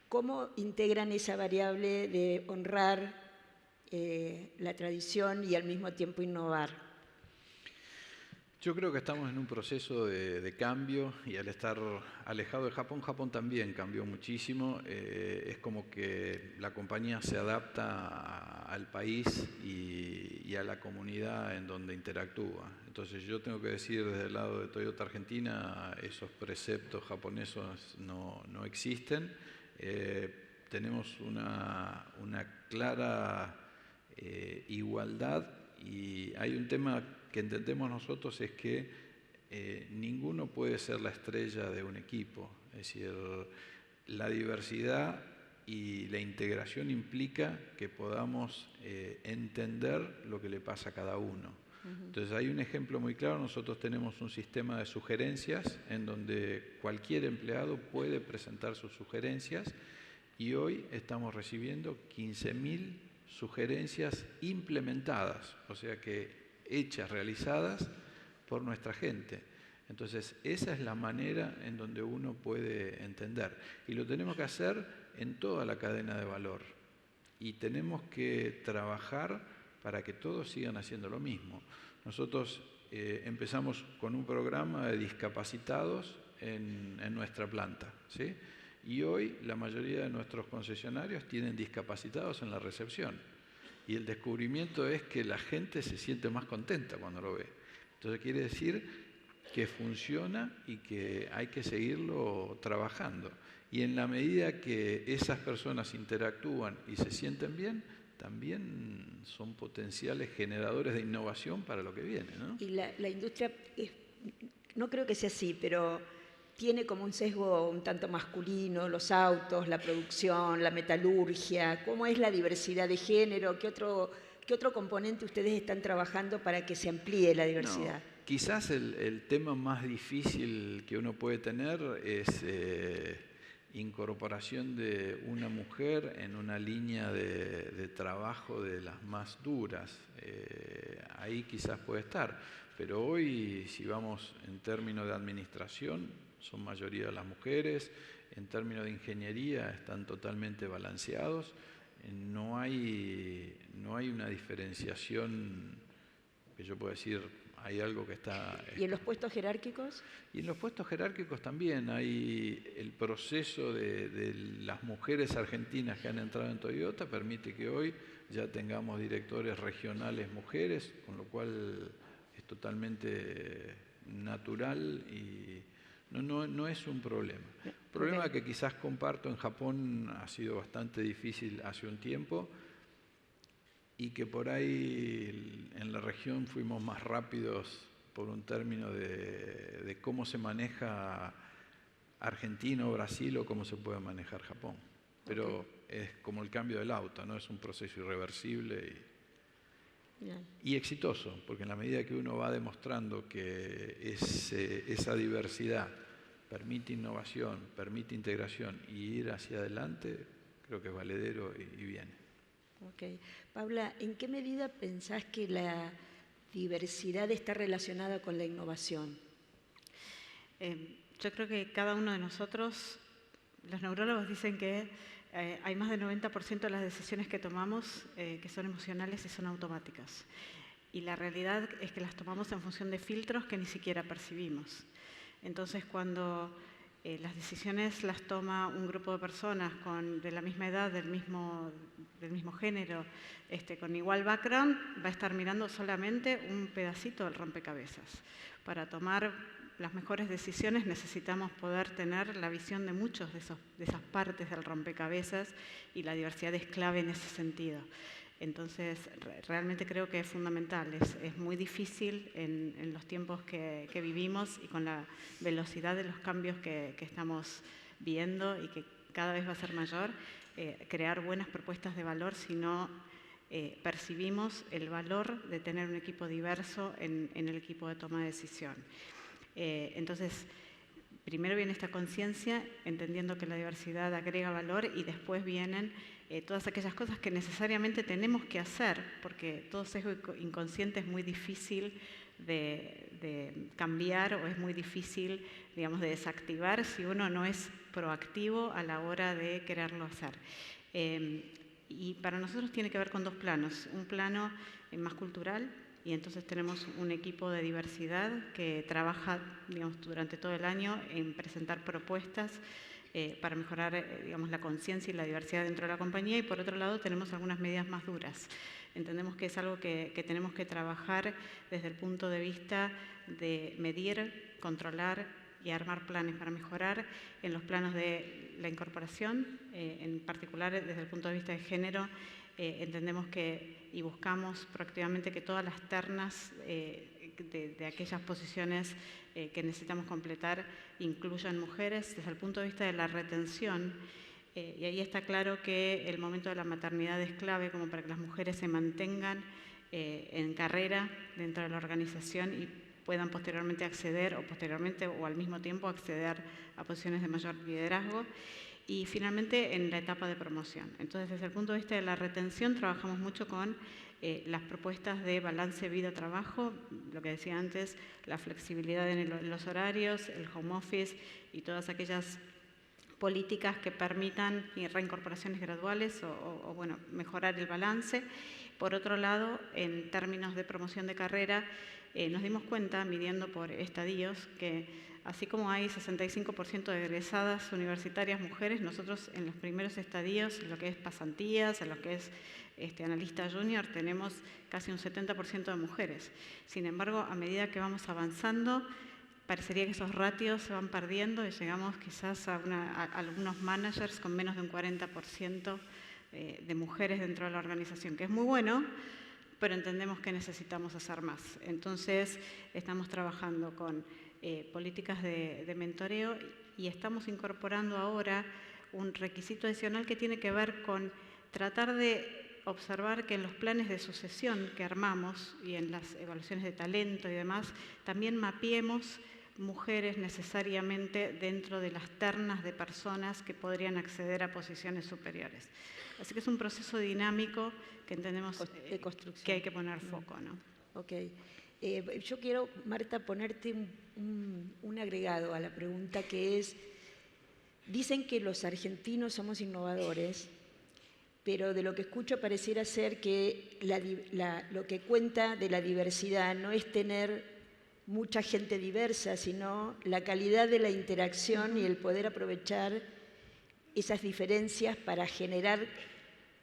[SPEAKER 1] ¿Cómo integran esa variable de honrar la tradición y al mismo tiempo innovar?
[SPEAKER 8] Yo creo que estamos en un proceso de cambio, y al estar alejado de Japón, Japón también cambió muchísimo. Es como que la compañía se adapta al país y a la comunidad en donde interactúa. Entonces yo tengo que decir, desde el lado de Toyota Argentina, esos preceptos japoneses no existen. Tenemos una clara igualdad, y hay un tema que entendemos nosotros, es que ninguno puede ser la estrella de un equipo. Es decir, la diversidad y la integración implica que podamos entender lo que le pasa a cada uno. Entonces hay un ejemplo muy claro. Nosotros tenemos un sistema de sugerencias en donde cualquier empleado puede presentar sus sugerencias, y hoy estamos recibiendo 15.000 sugerencias implementadas, o sea que hechas, realizadas por nuestra gente. Entonces, esa es la manera en donde uno puede entender. Y lo tenemos que hacer en toda la cadena de valor. Y tenemos que trabajar para que todos sigan haciendo lo mismo. Nosotros empezamos con un programa de discapacitados en nuestra planta, ¿sí? Y hoy la mayoría de nuestros concesionarios tienen discapacitados en la recepción. Y el descubrimiento es que la gente se siente más contenta cuando lo ve. Entonces quiere decir que funciona y que hay que seguirlo trabajando. Y en la medida que esas personas interactúan y se sienten bien, también son potenciales generadores de innovación para lo que viene, ¿no?
[SPEAKER 1] Y la industria, no creo que sea así, pero tiene como un sesgo un tanto masculino, los autos, la producción, la metalurgia. ¿Cómo es la diversidad de género? ¿Qué otro componente ustedes están trabajando para que se amplíe la diversidad?
[SPEAKER 8] No, quizás el tema más difícil que uno puede tener es incorporación de una mujer en una línea de trabajo de las más duras. Ahí quizás puede estar, pero hoy, si vamos en términos de administración, son mayoría las mujeres. En términos de ingeniería están totalmente balanceados. No hay una diferenciación que yo pueda decir, hay algo que está...
[SPEAKER 1] ¿Y en los puestos jerárquicos?
[SPEAKER 8] Y en los puestos jerárquicos también hay el proceso de las mujeres argentinas que han entrado en Toyota, permite que hoy ya tengamos directores regionales mujeres, con lo cual es totalmente natural y no es un problema. El problema que quizás comparto en Japón ha sido bastante difícil hace un tiempo, y que por ahí en la región fuimos más rápidos por un término de cómo se maneja Argentina o Brasil o cómo se puede manejar Japón. Pero es como el cambio del auto, ¿no? Es un proceso irreversible y exitoso, porque en la medida que uno va demostrando que esa diversidad permite innovación, permite integración y ir hacia adelante, creo que es valedero y viene.
[SPEAKER 1] Ok. Paula, ¿en qué medida pensás que la diversidad está relacionada con la innovación?
[SPEAKER 7] Yo creo que cada uno de nosotros, los neurólogos dicen que hay más del 90% de las decisiones que tomamos que son emocionales y son automáticas. Y la realidad es que las tomamos en función de filtros que ni siquiera percibimos. Entonces, cuando las decisiones las toma un grupo de personas de la misma edad, del mismo género, con igual background, va a estar mirando solamente un pedacito del rompecabezas. Para tomar las mejores decisiones necesitamos poder tener la visión de muchas de esas partes del rompecabezas, y la diversidad es clave en ese sentido. Entonces, realmente creo que es fundamental. Es muy difícil en los tiempos que vivimos y con la velocidad de los cambios que estamos viendo y que cada vez va a ser mayor, crear buenas propuestas de valor si no percibimos el valor de tener un equipo diverso en el equipo de toma de decisión. Entonces, primero viene esta conciencia, entendiendo que la diversidad agrega valor, y después vienen todas aquellas cosas que necesariamente tenemos que hacer, porque todo sesgo inconsciente es muy difícil de cambiar, o es muy difícil, digamos, de desactivar si uno no es proactivo a la hora de quererlo hacer. Y para nosotros tiene que ver con dos planos. Un plano más cultural, y entonces tenemos un equipo de diversidad que trabaja, digamos, durante todo el año en presentar propuestas para mejorar, digamos, la conciencia y la diversidad dentro de la compañía. Y por otro lado tenemos algunas medidas más duras. Entendemos que es algo que tenemos que trabajar desde el punto de vista de medir, controlar y armar planes para mejorar en los planos de la incorporación, en particular desde el punto de vista de género. Entendemos y buscamos proactivamente que todas las ternas de aquellas posiciones que necesitamos completar incluyan mujeres. Desde el punto de vista de la retención, y ahí está claro que el momento de la maternidad es clave como para que las mujeres se mantengan en carrera dentro de la organización y puedan posteriormente acceder, o al mismo tiempo acceder a posiciones de mayor liderazgo. Y finalmente en la etapa de promoción. Entonces, desde el punto de vista de la retención, trabajamos mucho con las propuestas de balance vida-trabajo, lo que decía antes, la flexibilidad en los horarios, el home office y todas aquellas políticas que permitan reincorporaciones graduales o bueno, mejorar el balance. Por otro lado, en términos de promoción de carrera, nos dimos cuenta, midiendo por estadios, que así como hay 65% de egresadas universitarias mujeres, nosotros en los primeros estadios, en lo que es pasantías, en lo que es analista junior, tenemos casi un 70% de mujeres. Sin embargo, a medida que vamos avanzando, parecería que esos ratios se van perdiendo y llegamos quizás a algunos managers con menos de un 40% de mujeres dentro de la organización, que es muy bueno, pero entendemos que necesitamos hacer más. Entonces, estamos trabajando con políticas de mentoreo, y estamos incorporando ahora un requisito adicional que tiene que ver con tratar de observar que en los planes de sucesión que armamos y en las evaluaciones de talento y demás, también mapeemos mujeres necesariamente dentro de las ternas de personas que podrían acceder a posiciones superiores. Así que es un proceso dinámico que entendemos
[SPEAKER 1] de construcción,
[SPEAKER 7] que hay que poner foco, ¿no?
[SPEAKER 1] Ok. Yo quiero, Marta, ponerte un agregado a la pregunta, que es, dicen que los argentinos somos innovadores, pero de lo que escucho pareciera ser que lo que cuenta de la diversidad no es tener mucha gente diversa, sino la calidad de la interacción y el poder aprovechar esas diferencias para generar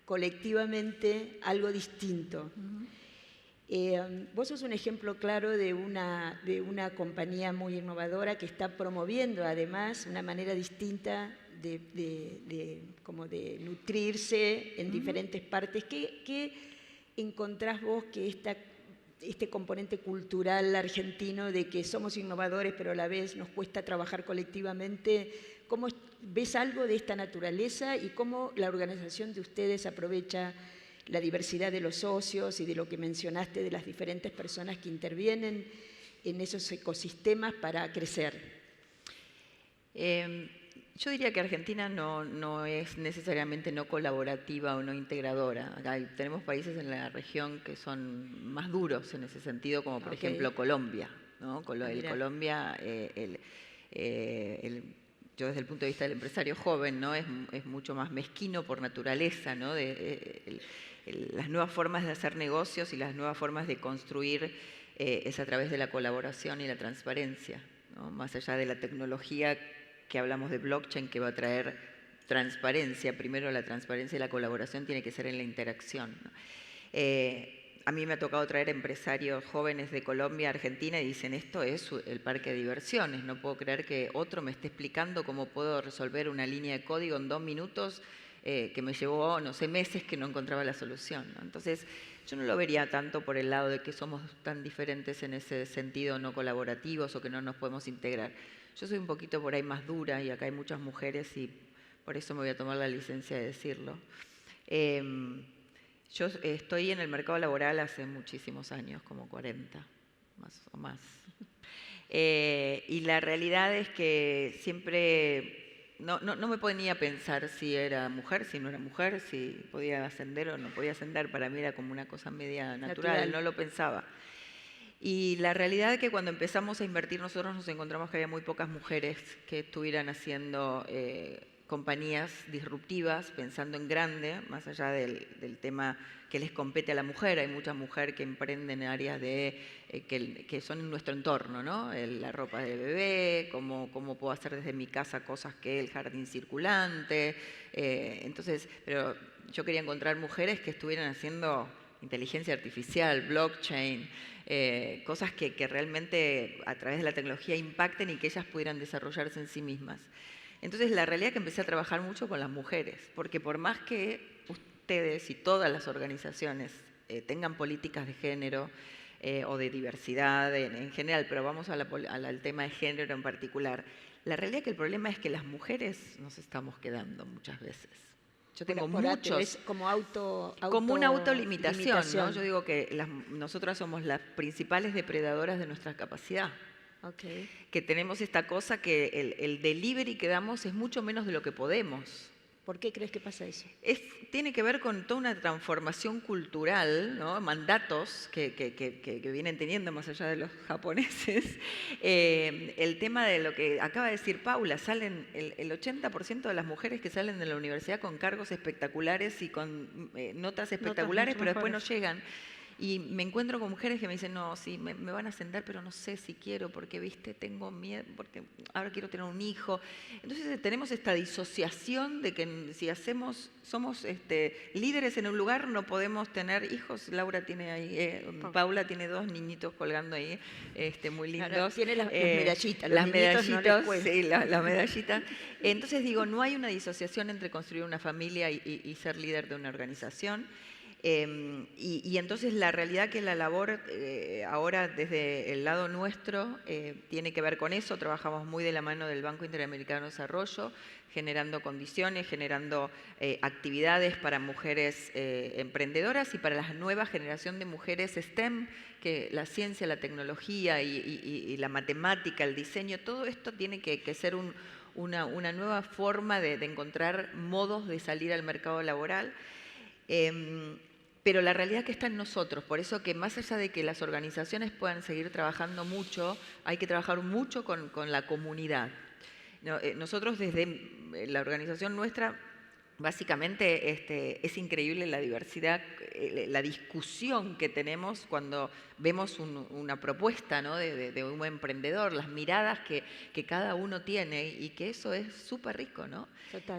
[SPEAKER 1] colectivamente algo distinto. Vos sos un ejemplo claro de una compañía muy innovadora que está promoviendo además una manera distinta como de nutrirse en diferentes partes. ¿Qué encontrás vos que este componente cultural argentino de que somos innovadores pero a la vez nos cuesta trabajar colectivamente? ¿Cómo ves algo de esta naturaleza y cómo la organización de ustedes aprovecha la diversidad de los socios y de lo que mencionaste de las diferentes personas que intervienen en esos ecosistemas para crecer?
[SPEAKER 2] Yo diría que Argentina no es necesariamente no colaborativa o no integradora. Acá tenemos países en la región que son más duros en ese sentido, como por ejemplo Colombia, ¿no? Colombia, yo desde el punto de vista del empresario joven, ¿no? es mucho más mezquino por naturaleza, ¿no? Las nuevas formas de hacer negocios y las nuevas formas de construir es a través de la colaboración y la transparencia, ¿no? Más allá de la tecnología que hablamos de blockchain que va a traer transparencia, primero la transparencia y la colaboración tiene que ser en la interacción, ¿no? A mí me ha tocado traer empresarios jóvenes de Colombia, Argentina, y dicen, esto es el parque de diversiones, no puedo creer que otro me esté explicando cómo puedo resolver una línea de código en 2 minutos que me llevó, no sé, meses que no encontraba la solución, ¿no? Entonces, yo no lo vería tanto por el lado de que somos tan diferentes en ese sentido, no colaborativos o que no nos podemos integrar. Yo soy un poquito por ahí más dura y acá hay muchas mujeres y por eso me voy a tomar la licencia de decirlo. Yo estoy en el mercado laboral hace muchísimos años, como 40 más o más. Y la realidad es que siempre no me ponía a pensar si era mujer, si no era mujer, si podía ascender o no podía ascender. Para mí era como una cosa media natural, no lo pensaba. Y la realidad es que cuando empezamos a invertir nosotros nos encontramos que había muy pocas mujeres que estuvieran haciendo compañías disruptivas, pensando en grande, más allá del tema que les compete a la mujer. Hay muchas mujeres que emprenden en áreas que son en nuestro entorno, ¿no? La ropa de bebé, cómo puedo hacer desde mi casa cosas que el jardín circulante. Entonces, pero yo quería encontrar mujeres que estuvieran haciendo inteligencia artificial, blockchain, cosas que realmente a través de la tecnología impacten y que ellas pudieran desarrollarse en sí mismas. Entonces, la realidad es que empecé a trabajar mucho con las mujeres, porque por más que ustedes y todas las organizaciones tengan políticas de género o de diversidad en general, pero vamos al tema de género en particular, la realidad es que el problema es que las mujeres nos estamos quedando muchas veces. Yo tengo muchos... como una autolimitación, ¿no? Yo digo que nosotras somos las principales depredadoras de nuestra capacidad.
[SPEAKER 1] Okay.
[SPEAKER 2] Que tenemos esta cosa que el delivery que damos es mucho menos de lo que podemos.
[SPEAKER 1] ¿Por qué crees que pasa eso?
[SPEAKER 2] Tiene que ver con toda una transformación cultural, ¿no? Mandatos que vienen teniendo más allá de los japoneses. El tema de lo que acaba de decir Paula, salen el 80% de las mujeres que salen de la universidad con cargos espectaculares y con notas espectaculares, pero después no llegan. Y me encuentro con mujeres que me dicen, no, sí, me van a ascender, pero no sé si quiero, porque, viste, tengo miedo, porque ahora quiero tener un hijo. Entonces tenemos esta disociación de que si somos líderes en un lugar, no podemos tener hijos. Laura tiene ahí, Paula tiene 2 niñitos colgando ahí, muy lindos.
[SPEAKER 1] Claro, tiene las medallitas.
[SPEAKER 2] Las medallitas, no sí, las medallitas. Entonces digo, no hay una disociación entre construir una familia y ser líder de una organización. Y entonces la realidad que la labor ahora desde el lado nuestro tiene que ver con eso. Trabajamos muy de la mano del Banco Interamericano de Desarrollo, generando condiciones, generando actividades para mujeres emprendedoras y para la nueva generación de mujeres STEM, que la ciencia, la tecnología y la matemática, el diseño, todo esto tiene que ser una nueva forma de encontrar modos de salir al mercado laboral. Pero la realidad que está en nosotros, por eso que más allá de que las organizaciones puedan seguir trabajando mucho, hay que trabajar mucho con la comunidad. Nosotros desde la organización nuestra, básicamente es increíble la diversidad, la discusión que tenemos cuando vemos una propuesta, ¿no? de un emprendedor, las miradas que cada uno tiene y que eso es súper rico, ¿no?
[SPEAKER 1] Total.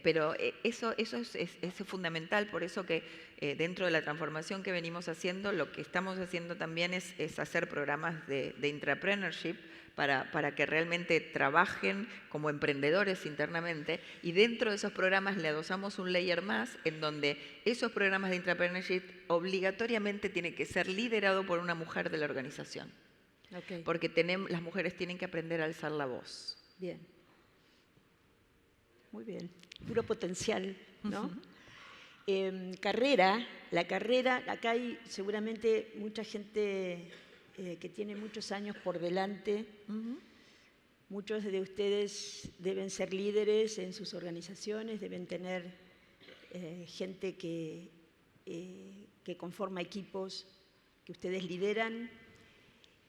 [SPEAKER 2] Pero eso es fundamental, por eso que dentro de la transformación que venimos haciendo, lo que estamos haciendo también es hacer programas de intrapreneurship, para que realmente trabajen como emprendedores internamente, y dentro de esos programas le adosamos un layer más en donde esos programas de intrapreneurship obligatoriamente tienen que ser liderados por una mujer de la organización.
[SPEAKER 1] Okay.
[SPEAKER 2] Porque las mujeres tienen que aprender a alzar la voz.
[SPEAKER 1] Bien. Muy bien. Puro potencial, ¿no? La carrera, acá hay seguramente mucha gente que tiene muchos años por delante. Muchos de ustedes deben ser líderes en sus organizaciones, deben tener gente que conforma equipos que ustedes lideran.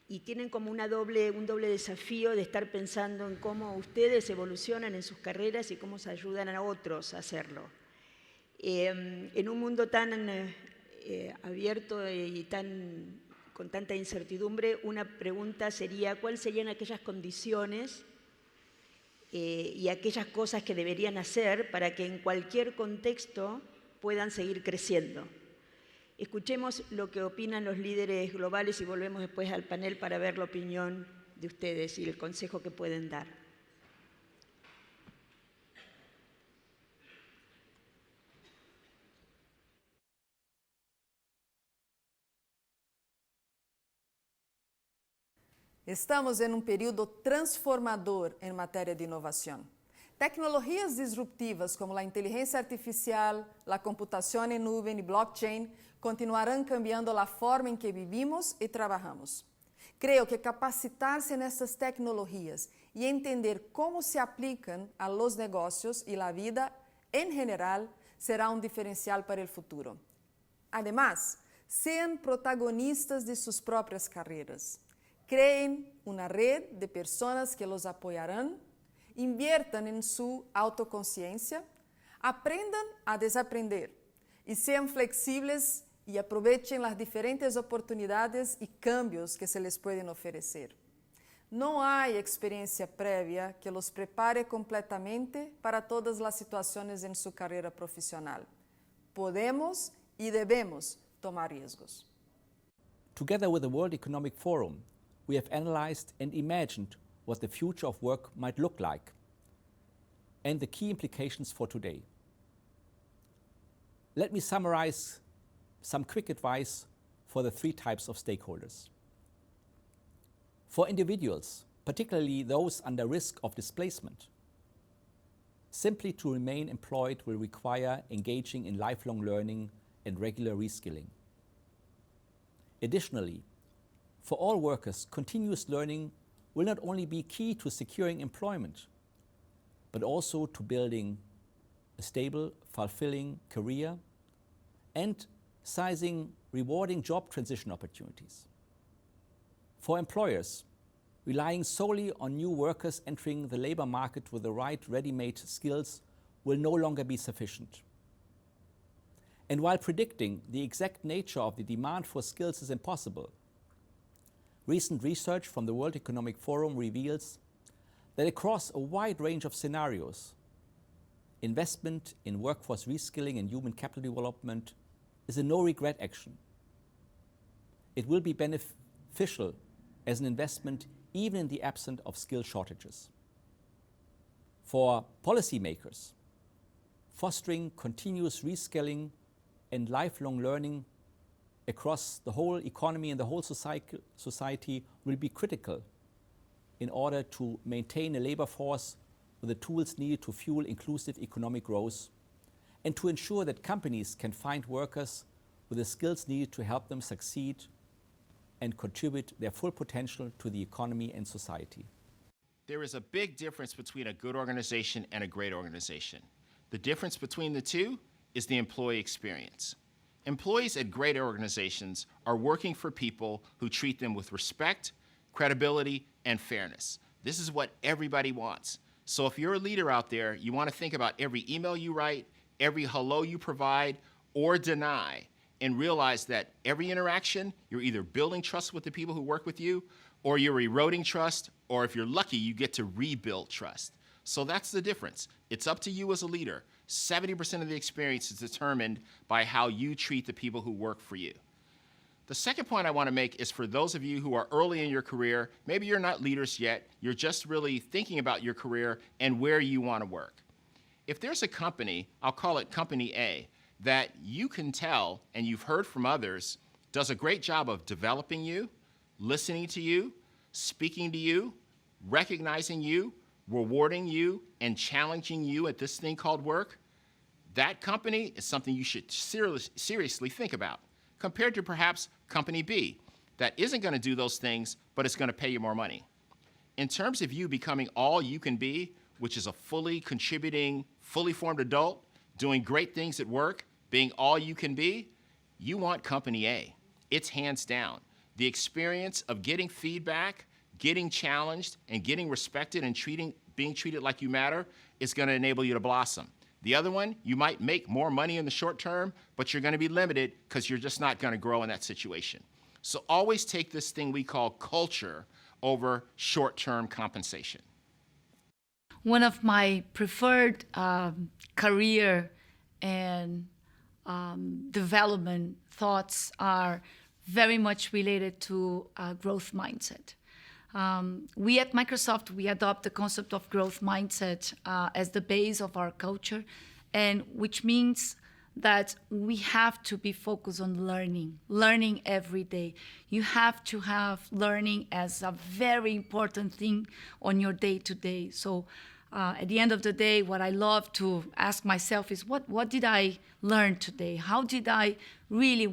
[SPEAKER 1] y tienen como un doble desafío de estar pensando en cómo ustedes evolucionan en sus carreras y cómo se ayudan a otros a hacerlo. En un mundo tan abierto y con tanta incertidumbre, una pregunta sería: ¿cuáles serían aquellas condiciones y aquellas cosas que deberían hacer para que en cualquier contexto puedan seguir creciendo? Escuchemos lo que opinan los líderes globales y volvemos después al panel para ver la opinión de ustedes y el consejo que pueden dar.
[SPEAKER 3] Estamos em um período transformador em matéria de inovação. Tecnologias disruptivas como a inteligência artificial, a computação em nuvem e blockchain continuarão cambiando a forma em que vivimos e trabalhamos. Creio que capacitar-se nessas tecnologias e entender como se aplicam a los negócios e a vida em geral será um diferencial para o futuro. Además, sejam protagonistas de suas próprias carreiras. Creen uma rede de pessoas que los apoiarão, inviertam em sua autoconsciência, aprendam a desaprender e sejam flexíveis e aproveitem as diferentes oportunidades e cambios que se les podem oferecer. Não há experiência prévia que los prepare completamente para todas as situações em sua carreira profissional. Podemos e devemos tomar riscos.
[SPEAKER 4] Together with the World Economic Forum, we have analyzed and imagined what the future of work might look like and the key implications for today. Let me summarize some quick advice for the three types of stakeholders. For individuals, particularly those under risk of displacement, simply to remain employed will require engaging in lifelong learning and regular reskilling. Additionally, for all workers, continuous learning will not only be key to securing employment, but also to building a stable, fulfilling career and seizing rewarding job transition opportunities. For employers, relying solely on new workers entering the labor market with the right ready-made skills will no longer be sufficient. And while predicting the exact nature of the demand for skills is impossible, recent research from the World Economic Forum reveals that across a wide range of scenarios, investment in workforce reskilling and human capital development is a no-regret action. It will be beneficial as an investment even in the absence of skill shortages. For policymakers, fostering continuous reskilling and lifelong learning across the whole economy and the whole society will be critical in order to maintain a labor force with the tools needed to fuel inclusive economic growth and to ensure that companies can find workers with the skills needed to help them succeed and contribute their full potential to the economy and society.
[SPEAKER 5] There is a big difference between a good organization and a great organization. The difference between the two is the employee experience. Employees at great organizations are working for people who treat them with respect, credibility, and fairness. This is what everybody wants. So if you're a leader out there, you want to think about every email you write, every hello you provide or deny, and realize that every interaction, you're either building trust with the people who work with you, or you're eroding trust, or if you're lucky, you get to rebuild trust. So that's the difference. It's up to you as a leader. 70% of the experience is determined by how you treat the people who work for you. The second point I want to make is for those of you who are early in your career, maybe you're not leaders yet, you're just really thinking about your career and where you want to work. If there's a company, I'll call it Company A, that you can tell, and you've heard from others, does a great job of developing you, listening to you, speaking to you, recognizing you, rewarding you, and challenging you at this thing called work, that company is something you should seriously think about, compared to perhaps Company B, that isn't going to do those things, but it's going to pay you more money. In terms of you becoming all you can be, which is a fully contributing, fully formed adult, doing great things at work, being all you can be, you want Company A. It's hands down. The experience of getting feedback, getting challenged, and getting respected and being treated like you matter is going to enable you to blossom. The other one, you might make more money in the short term, but you're going to be limited because you're just not going to grow in that situation. So always take this thing we call culture over short-term compensation.
[SPEAKER 6] One of my preferred career and development thoughts are very much related to growth mindset. We at Microsoft, we adopt the concept of growth mindset as the base of our culture, and which means that we have to be focused on learning every day. You have to have learning as a very important thing on your day-to-day. So at the end of the day, what I love to ask myself is, what did I learn today? How did I really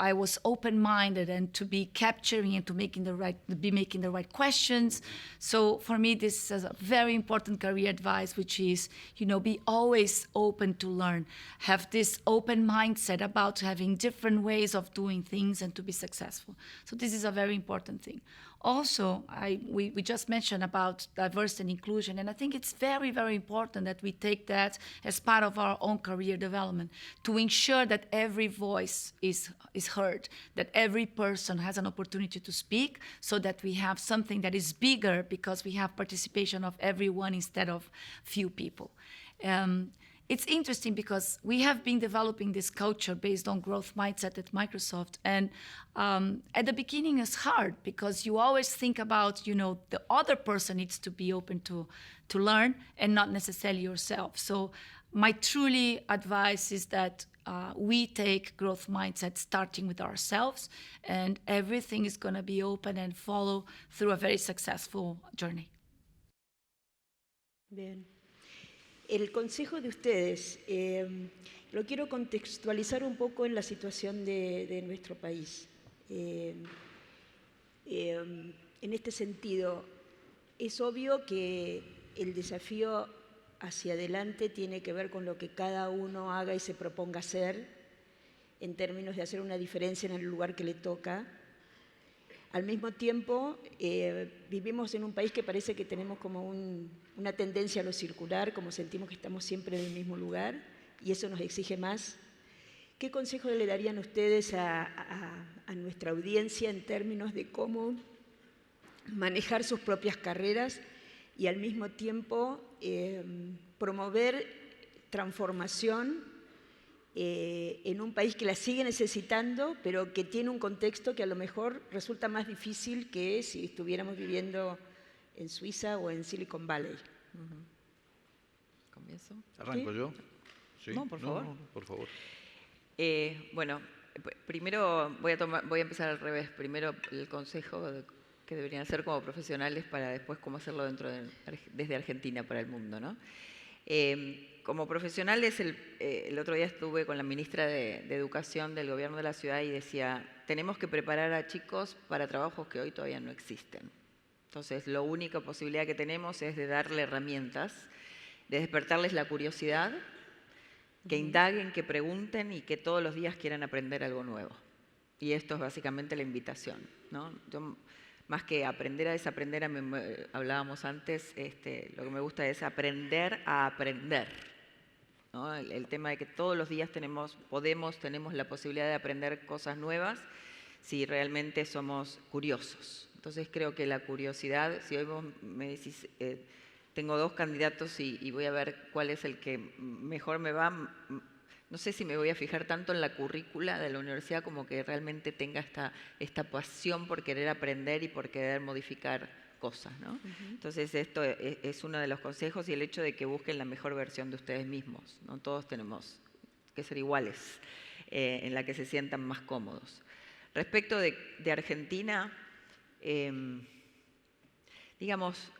[SPEAKER 6] I was open-minded and to be capturing and to be making the right questions. So for me, this is a very important career advice, which is, be always open to learn. Have this open mindset about having different ways of doing things and to be successful. So this is a very important thing. Also, we just mentioned about diversity and inclusion, and I think it's very, very important that we take that as part of our own career development to ensure that every voice is heard, that every person has an opportunity to speak, so that we have something that is bigger because we have participation of everyone instead of few people. It's interesting because we have been developing this culture based on growth mindset at Microsoft. And at the beginning, it's hard because you always think about, the other person needs to be open to learn and not necessarily yourself. So my truly advice is that we take growth mindset starting with ourselves, and everything is going to be open and follow through a very successful journey.
[SPEAKER 1] Bien. El consejo de ustedes, lo quiero contextualizar un poco en la situación de nuestro país. En este sentido, es obvio que el desafío hacia adelante tiene que ver con lo que cada uno haga y se proponga hacer, en términos de hacer una diferencia en el lugar que le toca. Al mismo tiempo, vivimos en un país que parece que tenemos como una tendencia a lo circular, como sentimos que estamos siempre en el mismo lugar, y eso nos exige más. ¿Qué consejo le darían ustedes a nuestra audiencia en términos de cómo manejar sus propias carreras y al mismo tiempo promover transformación en un país que la sigue necesitando, pero que tiene un contexto que a lo mejor resulta más difícil que si estuviéramos viviendo en Suiza o en Silicon Valley?
[SPEAKER 2] ¿Comienzo?
[SPEAKER 8] ¿Arranco yo? ¿Sí?
[SPEAKER 2] No, por favor.
[SPEAKER 8] No, por favor.
[SPEAKER 2] Bueno, primero voy a empezar al revés. Primero el consejo que deberían hacer como profesionales para después cómo hacerlo desde Argentina para el mundo, ¿no? Como profesionales, el otro día estuve con la ministra de Educación del Gobierno de la ciudad y decía, tenemos que preparar a chicos para trabajos que hoy todavía no existen. Entonces, la única posibilidad que tenemos es de darle herramientas, de despertarles la curiosidad, que indaguen, que pregunten y que todos los días quieran aprender algo nuevo. Y esto es básicamente la invitación, ¿no? Yo, más que aprender a desaprender, hablábamos antes, lo que me gusta es aprender a aprender, ¿no? El tema de que todos los días tenemos la posibilidad de aprender cosas nuevas si realmente somos curiosos. Entonces creo que la curiosidad, si hoy vos me decís, tengo dos candidatos y voy a ver cuál es el que mejor me va, no sé si me voy a fijar tanto en la currícula de la universidad como que realmente tenga esta pasión por querer aprender y por querer modificar cosas, ¿no? Entonces esto es uno de los consejos, y el hecho de que busquen la mejor versión de ustedes mismos, ¿no? Todos tenemos que ser iguales, en la que se sientan más cómodos. Respecto de Argentina, digamos,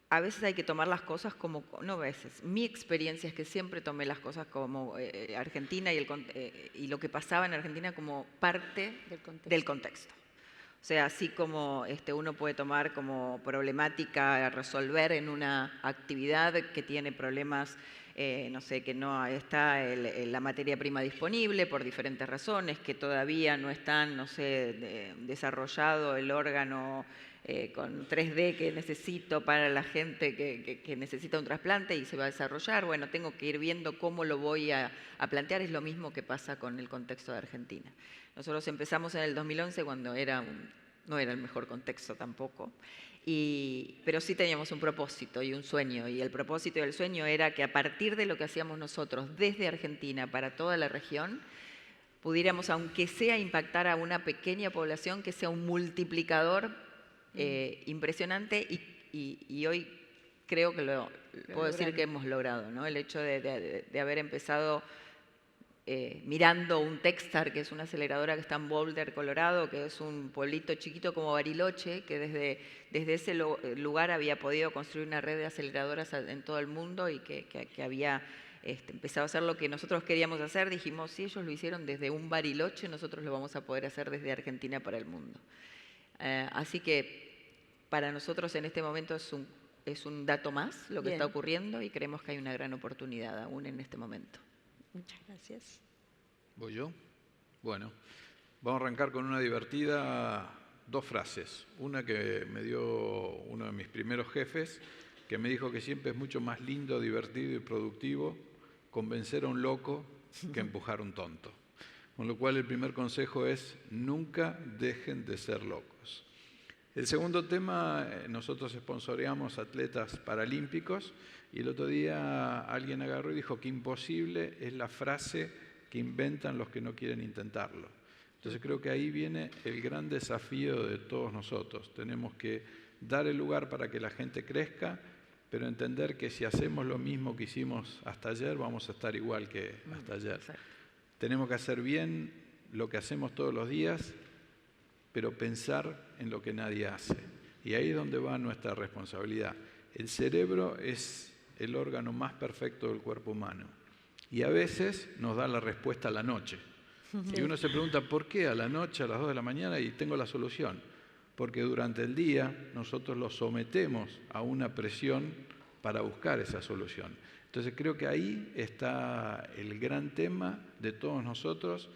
[SPEAKER 2] a veces hay que tomar las cosas como, no a veces, mi experiencia es que siempre tomé las cosas como Argentina y lo que pasaba en Argentina como parte del contexto. O sea, así como uno puede tomar como problemática a resolver en una actividad que tiene problemas no sé, que no está la materia prima disponible por diferentes razones, que todavía no están, no sé, desarrollado el órgano con 3D que necesito para la gente que necesita un trasplante y se va a desarrollar. Bueno, tengo que ir viendo cómo lo voy a plantear. Es lo mismo que pasa con el contexto de Argentina. Nosotros empezamos en el 2011 cuando no era el mejor contexto tampoco, pero sí teníamos un propósito y un sueño, y el propósito y el sueño era que a partir de lo que hacíamos nosotros desde Argentina para toda la región, pudiéramos, aunque sea, impactar a una pequeña población que sea un multiplicador impresionante, y hoy creo que puedo decir que hemos logrado, ¿no? El hecho de haber empezado mirando un Techstars, que es una aceleradora que está en Boulder, Colorado, que es un pueblito chiquito como Bariloche, que desde ese lugar había podido construir una red de aceleradoras en todo el mundo y que había empezado a hacer lo que nosotros queríamos hacer. Dijimos, si ellos lo hicieron desde un Bariloche, nosotros lo vamos a poder hacer desde Argentina para el mundo. Así que para nosotros en este momento es un dato más lo que está ocurriendo, y creemos que hay una gran oportunidad aún en este momento.
[SPEAKER 1] Muchas gracias.
[SPEAKER 8] ¿Voy yo? Bueno, vamos a arrancar con una divertida, 2 frases. Una que me dio uno de mis primeros jefes, que me dijo que siempre es mucho más lindo, divertido y productivo convencer a un loco que empujar a un tonto. Con lo cual el primer consejo es: nunca dejen de ser locos. El segundo tema, nosotros sponsoreamos atletas paralímpicos, y el otro día alguien agarró y dijo que imposible es la frase que inventan los que no quieren intentarlo. Entonces creo que ahí viene el gran desafío de todos nosotros. Tenemos que dar el lugar para que la gente crezca, pero entender que si hacemos lo mismo que hicimos hasta ayer, vamos a estar igual que hasta ayer.
[SPEAKER 2] Exacto.
[SPEAKER 8] Tenemos que hacer bien lo que hacemos todos los días, pero pensar en lo que nadie hace. Y ahí es donde va nuestra responsabilidad. El cerebro es el órgano más perfecto del cuerpo humano, y a veces nos da la respuesta a la noche. Y uno se pregunta, ¿por qué a la noche, a las 2 de la mañana? Y tengo la solución. Porque durante el día nosotros lo sometemos a una presión para buscar esa solución. Entonces creo que ahí está el gran tema de todos nosotros,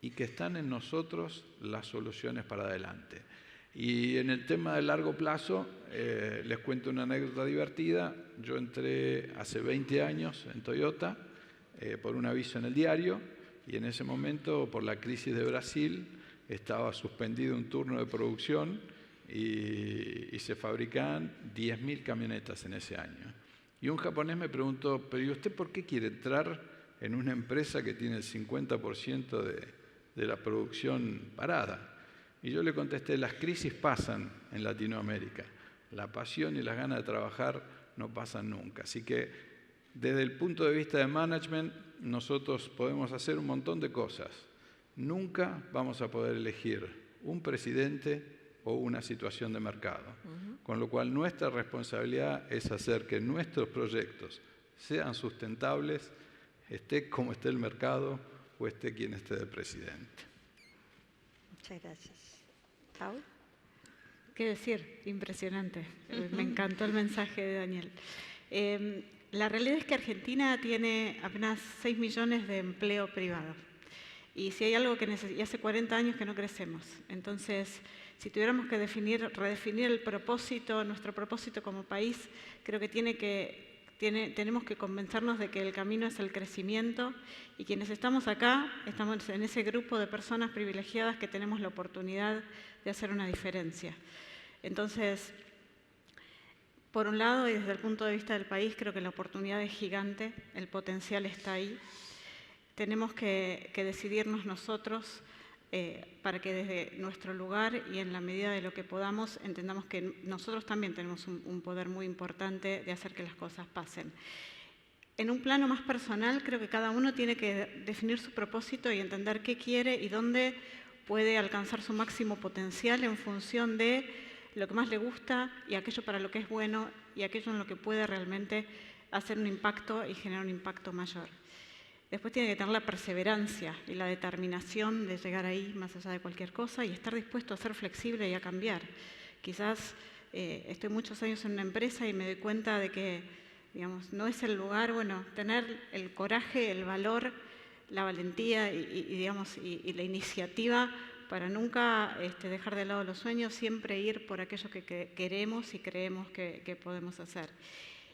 [SPEAKER 8] y que están en nosotros las soluciones para adelante. Y en el tema de largo plazo, les cuento una anécdota divertida. Yo entré hace 20 años en Toyota por un aviso en el diario, y en ese momento, por la crisis de Brasil, estaba suspendido un turno de producción y se fabricaban 10.000 camionetas en ese año. Y un japonés me preguntó, ¿pero y usted por qué quiere entrar en una empresa que tiene el 50% de la producción parada? Y yo le contesté, las crisis pasan en Latinoamérica, la pasión y las ganas de trabajar no pasan nunca. Así que desde el punto de vista de management, nosotros podemos hacer un montón de cosas. Nunca vamos a poder elegir un presidente o una situación de mercado. Con lo cual nuestra responsabilidad es hacer que nuestros proyectos sean sustentables, esté como esté el mercado o esté quien esté de presidente.
[SPEAKER 1] Muchas gracias. Paul.
[SPEAKER 7] ¿Qué decir? Impresionante. Me encantó el mensaje de Daniel. La realidad es que Argentina tiene apenas 6 millones de empleo privado. Y si hay algo que y hace 40 años que no crecemos. Entonces, si tuviéramos que redefinir el propósito, nuestro propósito como país, creo que tenemos que convencernos de que el camino es el crecimiento, y quienes estamos acá, estamos en ese grupo de personas privilegiadas que tenemos la oportunidad de hacer una diferencia. Entonces, por un lado, y desde el punto de vista del país, creo que la oportunidad es gigante, el potencial está ahí. Tenemos que decidirnos nosotros para que desde nuestro lugar y en la medida de lo que podamos entendamos que nosotros también tenemos un poder muy importante de hacer que las cosas pasen. En un plano más personal, creo que cada uno tiene que definir su propósito y entender qué quiere y dónde puede alcanzar su máximo potencial en función de lo que más le gusta y aquello para lo que es bueno y aquello en lo que puede realmente hacer un impacto y generar un impacto mayor. Después tiene que tener la perseverancia y la determinación de llegar ahí más allá de cualquier cosa y estar dispuesto a ser flexible y a cambiar. Quizás estoy muchos años en una empresa y me doy cuenta de que digamos, no es el lugar, bueno, tener el coraje, el valor, la valentía y la iniciativa para nunca dejar de lado los sueños, siempre ir por aquello que queremos y creemos que podemos hacer.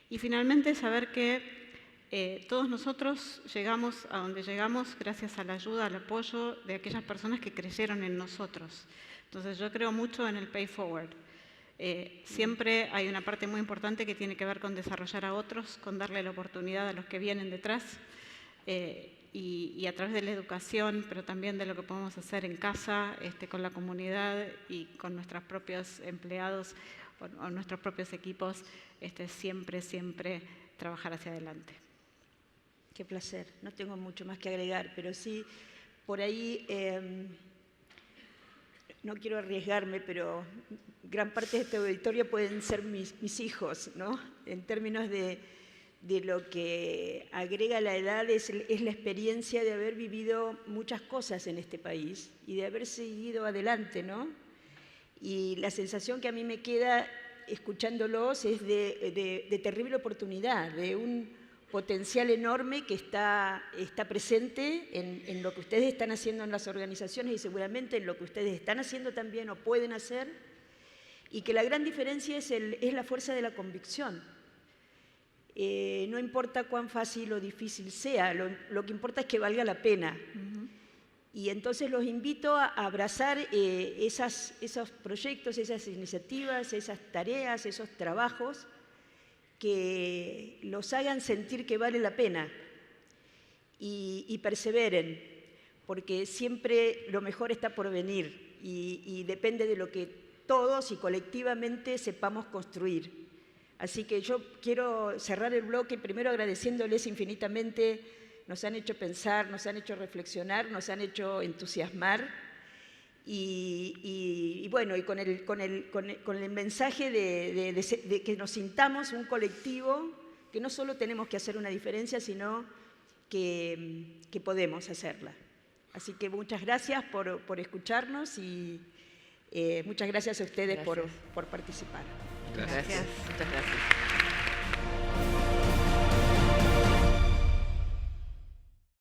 [SPEAKER 7] Y finalmente saber que todos nosotros llegamos a donde llegamos gracias a la ayuda, al apoyo de aquellas personas que creyeron en nosotros. Entonces yo creo mucho en el pay forward. Siempre hay una parte muy importante que tiene que ver con desarrollar a otros, con darle la oportunidad a los que vienen detrás y a través de la educación, pero también de lo que podemos hacer en casa, con la comunidad y con nuestros propios empleados o nuestros propios equipos, siempre trabajar hacia adelante.
[SPEAKER 1] Qué placer. No tengo mucho más que agregar, pero sí, por ahí, no quiero arriesgarme, pero gran parte de este auditorio pueden ser mis hijos, ¿no? En términos de lo que agrega la edad es la experiencia de haber vivido muchas cosas en este país y de haber seguido adelante, ¿no? Y la sensación que a mí me queda escuchándolos es de terrible oportunidad, de un potencial enorme que está presente en lo que ustedes están haciendo en las organizaciones y seguramente en lo que ustedes están haciendo también o pueden hacer, y que la gran diferencia es la fuerza de la convicción. No importa cuán fácil o difícil sea, lo que importa es que valga la pena. Y entonces los invito a abrazar esos proyectos, esas iniciativas, esas tareas, esos trabajos que los hagan sentir que vale la pena y perseveren, porque siempre lo mejor está por venir y depende de lo que todos y colectivamente sepamos construir. Así que yo quiero cerrar el bloque primero agradeciéndoles infinitamente. Nos han hecho pensar, nos han hecho reflexionar, nos han hecho entusiasmar y bueno, y con el mensaje de que nos sintamos un colectivo, que no solo tenemos que hacer una diferencia, sino que podemos hacerla. Así que muchas gracias por escucharnos y muchas gracias a ustedes por participar.
[SPEAKER 2] Gracias. Muchas gracias.